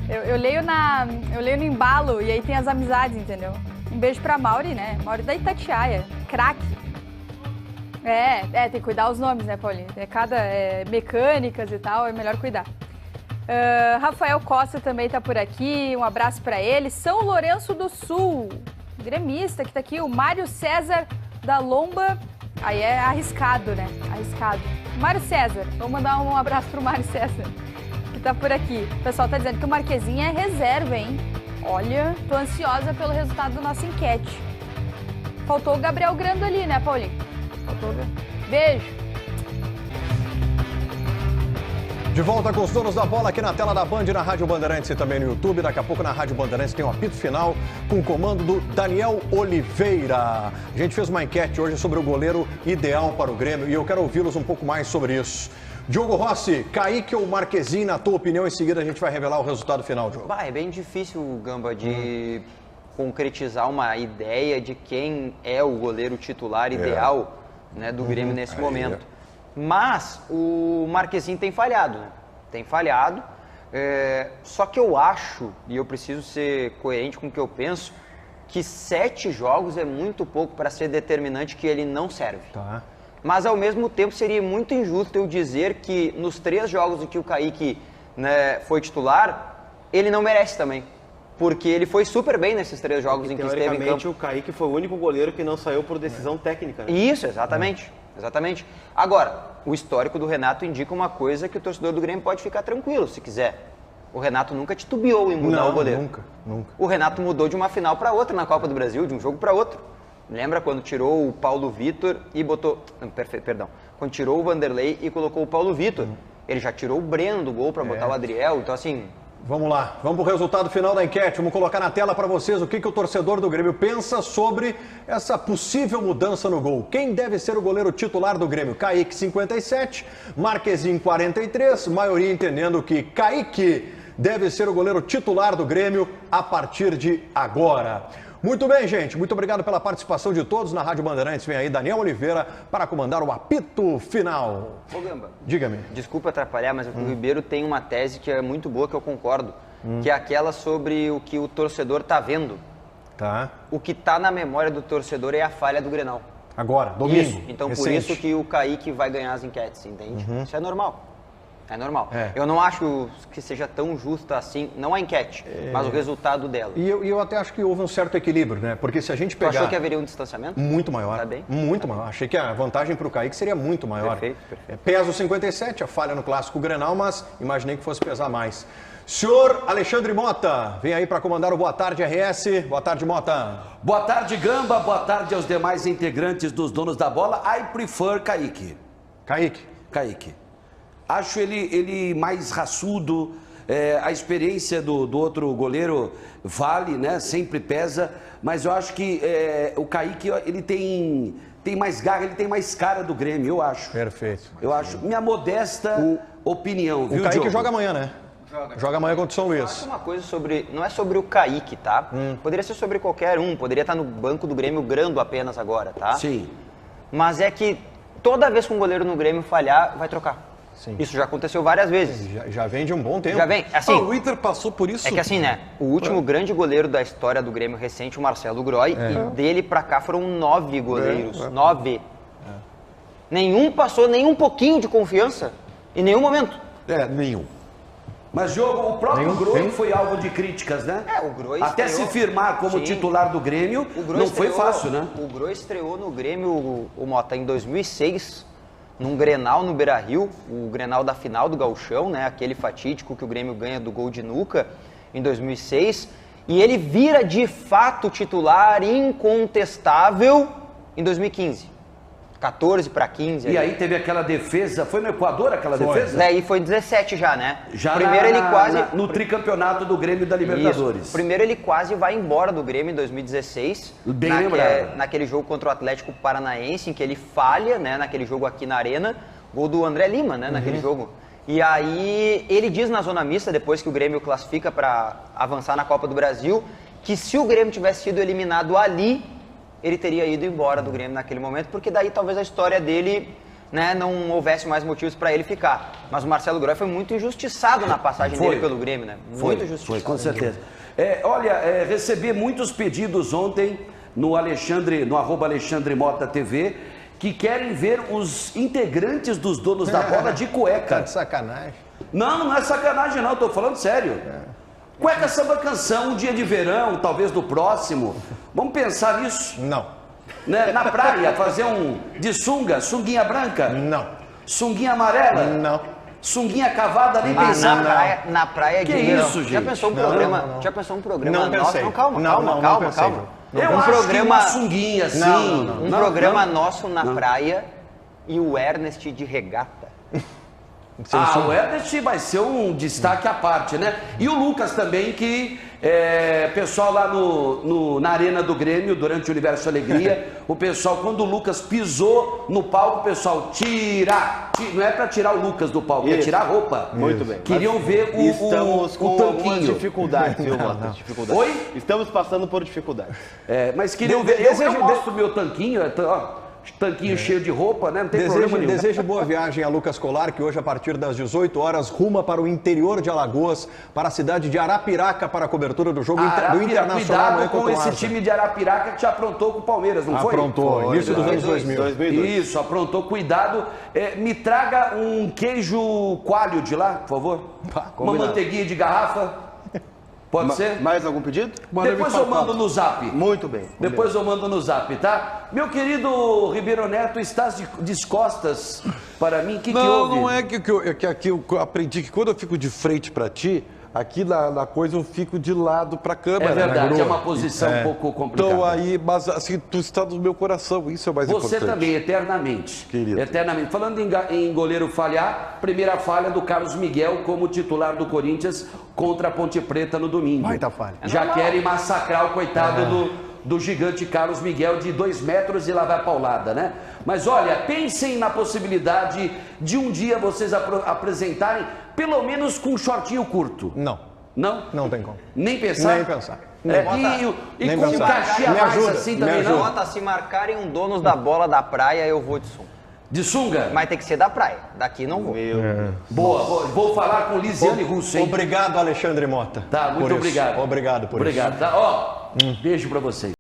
Eu leio no embalo e aí tem as amizades, entendeu? Um beijo para Mauri, né? Mauri da Itatiaia. Craque. Tem que cuidar os nomes, né, Paulinho? Mecânicas e tal, é melhor cuidar. Rafael Costa também tá por aqui, um abraço para ele. São Lourenço do Sul, gremista que tá aqui. O Mário César da Lomba, aí é arriscado, né? Arriscado. Mário César, vamos mandar um abraço pro Mário César, que tá por aqui. O pessoal tá dizendo que o Marquezinho é reserva, hein? Olha, tô ansiosa pelo resultado da nossa enquete. Faltou o Gabriel Grando ali, né, Paulinho? Beijo. De volta com os donos da bola aqui na tela da Band, na Rádio Bandeirantes e também no YouTube. Daqui a pouco na Rádio Bandeirantes tem um apito final com o comando do Daniel Oliveira. A gente fez uma enquete hoje sobre o goleiro ideal para o Grêmio e eu quero ouvi-los um pouco mais sobre isso. Diogo Rossi, Kaique ou Marquezinho, na tua opinião, em seguida a gente vai revelar o resultado final, Diogo. É bem difícil, Gamba, de concretizar uma ideia de quem é o goleiro titular ideal, né, do Grêmio nesse momento. Mas o Marquezinho tem falhado, né? Tem falhado. Só que eu acho, e eu preciso ser coerente com o que eu penso, que 7 jogos é muito pouco para ser determinante que ele não serve. Tá. Mas, ao mesmo tempo, seria muito injusto eu dizer que nos 3 jogos em que o Kaique, né, foi titular, ele não merece também. Porque ele foi super bem nesses 3 jogos em que esteve em campo. Teoricamente, o Kaique foi o único goleiro que não saiu por decisão técnica. Né? Isso, exatamente. Exatamente. Agora, o histórico do Renato indica uma coisa que o torcedor do Grêmio pode ficar tranquilo, se quiser. O Renato nunca titubeou em mudar o goleiro. Nunca. O Renato mudou de uma final para outra na Copa do Brasil, de um jogo para outro. Lembra quando tirou o Paulo Vitor e botou... Perdão. Quando tirou o Vanderlei e colocou o Paulo Vitor. Ele já tirou o Breno do gol para botar o Adriel. Então, assim... Vamos lá, vamos para o resultado final da enquete. Vamos colocar na tela para vocês o que o torcedor do Grêmio pensa sobre essa possível mudança no gol. Quem deve ser o goleiro titular do Grêmio? Kaique, 57, Marquezinho, 43, maioria entendendo que Kaique deve ser o goleiro titular do Grêmio a partir de agora. Muito bem, gente. Muito obrigado pela participação de todos na Rádio Bandeirantes. Vem aí Daniel Oliveira para comandar o apito final. Ô, Gamba. Diga-me. Desculpa atrapalhar, mas o Ribeiro tem uma tese que é muito boa, que eu concordo, que é aquela sobre o que o torcedor está vendo. Tá. O que está na memória do torcedor é a falha do Grenal. Agora, domingo. Isso. Então, por isso que o Kaique vai ganhar as enquetes, entende? Isso é normal. É normal. Eu não acho que seja tão justa assim, não a enquete, mas o resultado dela. E eu até acho que houve um certo equilíbrio, né? Porque se a gente pegar... Tu achou que haveria um distanciamento? Muito maior. Tá bem? Muito maior. Achei que a vantagem para o Kaique seria muito maior. Perfeito. Pesa o 57, a falha no clássico Grenal, mas imaginei que fosse pesar mais. Senhor Alexandre Mota, vem aí para comandar o Boa Tarde RS. Boa tarde, Mota. Boa tarde, Gamba. Boa tarde aos demais integrantes dos Donos da Bola. I prefer Kaique. Kaique. Acho ele mais raçudo, a experiência do outro goleiro vale, né? Sempre pesa, mas eu acho que o Kaique, ele tem mais garra, ele tem mais cara do Grêmio, eu acho. Perfeito. Eu acho, minha modesta opinião, viu, O Kaique Diogo? joga amanhã, né? Joga amanhã contra o São Luís. Uma coisa sobre, não é sobre o Kaique, tá? Poderia ser sobre qualquer um, poderia estar no banco do Grêmio Grando apenas agora, tá? Sim. Mas é que toda vez que um goleiro no Grêmio falhar, vai trocar. Sim. Isso já aconteceu várias vezes. Já vem de um bom tempo. Já vem, assim... o Inter passou por isso. É que assim, né? O último grande goleiro da história do Grêmio recente, o Marcelo Groy, e dele pra cá foram 9 goleiros. 9. Nenhum passou nem um pouquinho de confiança em nenhum momento. Nenhum. Mas, Diogo, o próprio Groy foi alvo de críticas, né? O Groy até estreou. se firmar como titular do Grêmio, não foi fácil, né? O Groy estreou no Grêmio, o Mota, em 2006, num Grenal no Beira-Rio, o Grenal da final do Gauchão, né? Aquele fatídico que o Grêmio ganha do gol de Nuca em 2006. E ele vira de fato titular incontestável em 2015. 14 para 15. E aí teve aquela defesa, foi no Equador aquela defesa? Daí foi 17 já, né? Já primeiro ele quase no tricampeonato do Grêmio da Libertadores. Isso. Primeiro ele quase vai embora do Grêmio em 2016. Bem lembrado. Naquele jogo contra o Atlético Paranaense, em que ele falha, né? Naquele jogo aqui na Arena. Gol do André Lima, né? Naquele jogo. E aí ele diz na zona mista, depois que o Grêmio classifica para avançar na Copa do Brasil, que se o Grêmio tivesse sido eliminado ali, ele teria ido embora do Grêmio naquele momento, porque daí talvez a história dele, né, não houvesse mais motivos para ele ficar. Mas o Marcelo Groy foi muito injustiçado na passagem dele pelo Grêmio, né? Muito injustiçado. Foi, com certeza. Recebi muitos pedidos ontem no @Alexandre Mota TV, que querem ver os integrantes dos Donos da Bola de cueca. Tá de sacanagem. Não é sacanagem não, tô falando sério. Cueca samba canção, um dia de verão, talvez do próximo. Vamos pensar nisso? Não. Né? Na praia, fazer de sunguinha branca? Não. Sunguinha amarela? Não. Sunguinha cavada, nem pensar. Na praia Que de isso, gente? Já pensou um programa? Já pensou um programa? Não pensei. Não, calma. Não pensei. Eu acho que uma sunguinha assim. Um programa nosso na praia e o Ernest de regata. O Ernest vai ser um destaque à parte, né? E o Lucas também, que pessoal lá na Arena do Grêmio, durante o Universo Alegria, o pessoal, quando o Lucas pisou no palco, o pessoal não é pra tirar o Lucas do palco, é tirar a roupa. Muito bem. Queriam ver Estamos com algumas tanquinho. dificuldades, viu, Mota? Dificuldades. Oi? Estamos passando por dificuldades. Mas queriam ver, eu mostro meu tanquinho, ó. tanquinho cheio de roupa, né? Não tem problema nenhum. Desejo boa viagem a Lucas Colar, que hoje, a partir das 18 horas, ruma para o interior de Alagoas, para a cidade de Arapiraca, para a cobertura do jogo do Internacional. Cuidado com esse time de Arapiraca que te aprontou com o Palmeiras, não foi? Aprontou, início dos anos 2000. Isso, aprontou, cuidado. Me traga um queijo coalho de lá, por favor. Uma manteiguinha de garrafa. Pode ser? Mais algum pedido? Depois eu mando no zap. Muito bem. Depois eu mando no zap, tá? Meu querido Ribeiro Neto, estás de costas para mim? O que houve? Não é que aqui eu aprendi que quando eu fico de frente para ti, aqui na coisa eu fico de lado para a câmera. É verdade, né? é uma posição um pouco complicada. Então aí, mas assim, tu está no meu coração, isso é o mais importante. Você também, eternamente. Querido. Eternamente. Falando em goleiro falhar, primeira falha do Carlos Miguel como titular do Corinthians contra a Ponte Preta no domingo. Baita falha. Já querem massacrar o coitado do gigante Carlos Miguel de 2 metros e lá vai paulada, né? Mas olha, pensem na possibilidade de um dia vocês apresentarem pelo menos com um shortinho curto. Não. Não? Não tem como. Nem pensar? Nem pensar. E com um cachê a mais assim também não? Bota, se marcarem um donos da bola da praia, eu vou de sunga. De sunga? Mas tem que ser da praia. Daqui não vou. Boa, vou falar com Lisiane Russo, hein? Obrigado, Alexandre Mota. Tá, muito obrigado. Obrigado por isso. Obrigado, tá? Ó, um beijo pra vocês.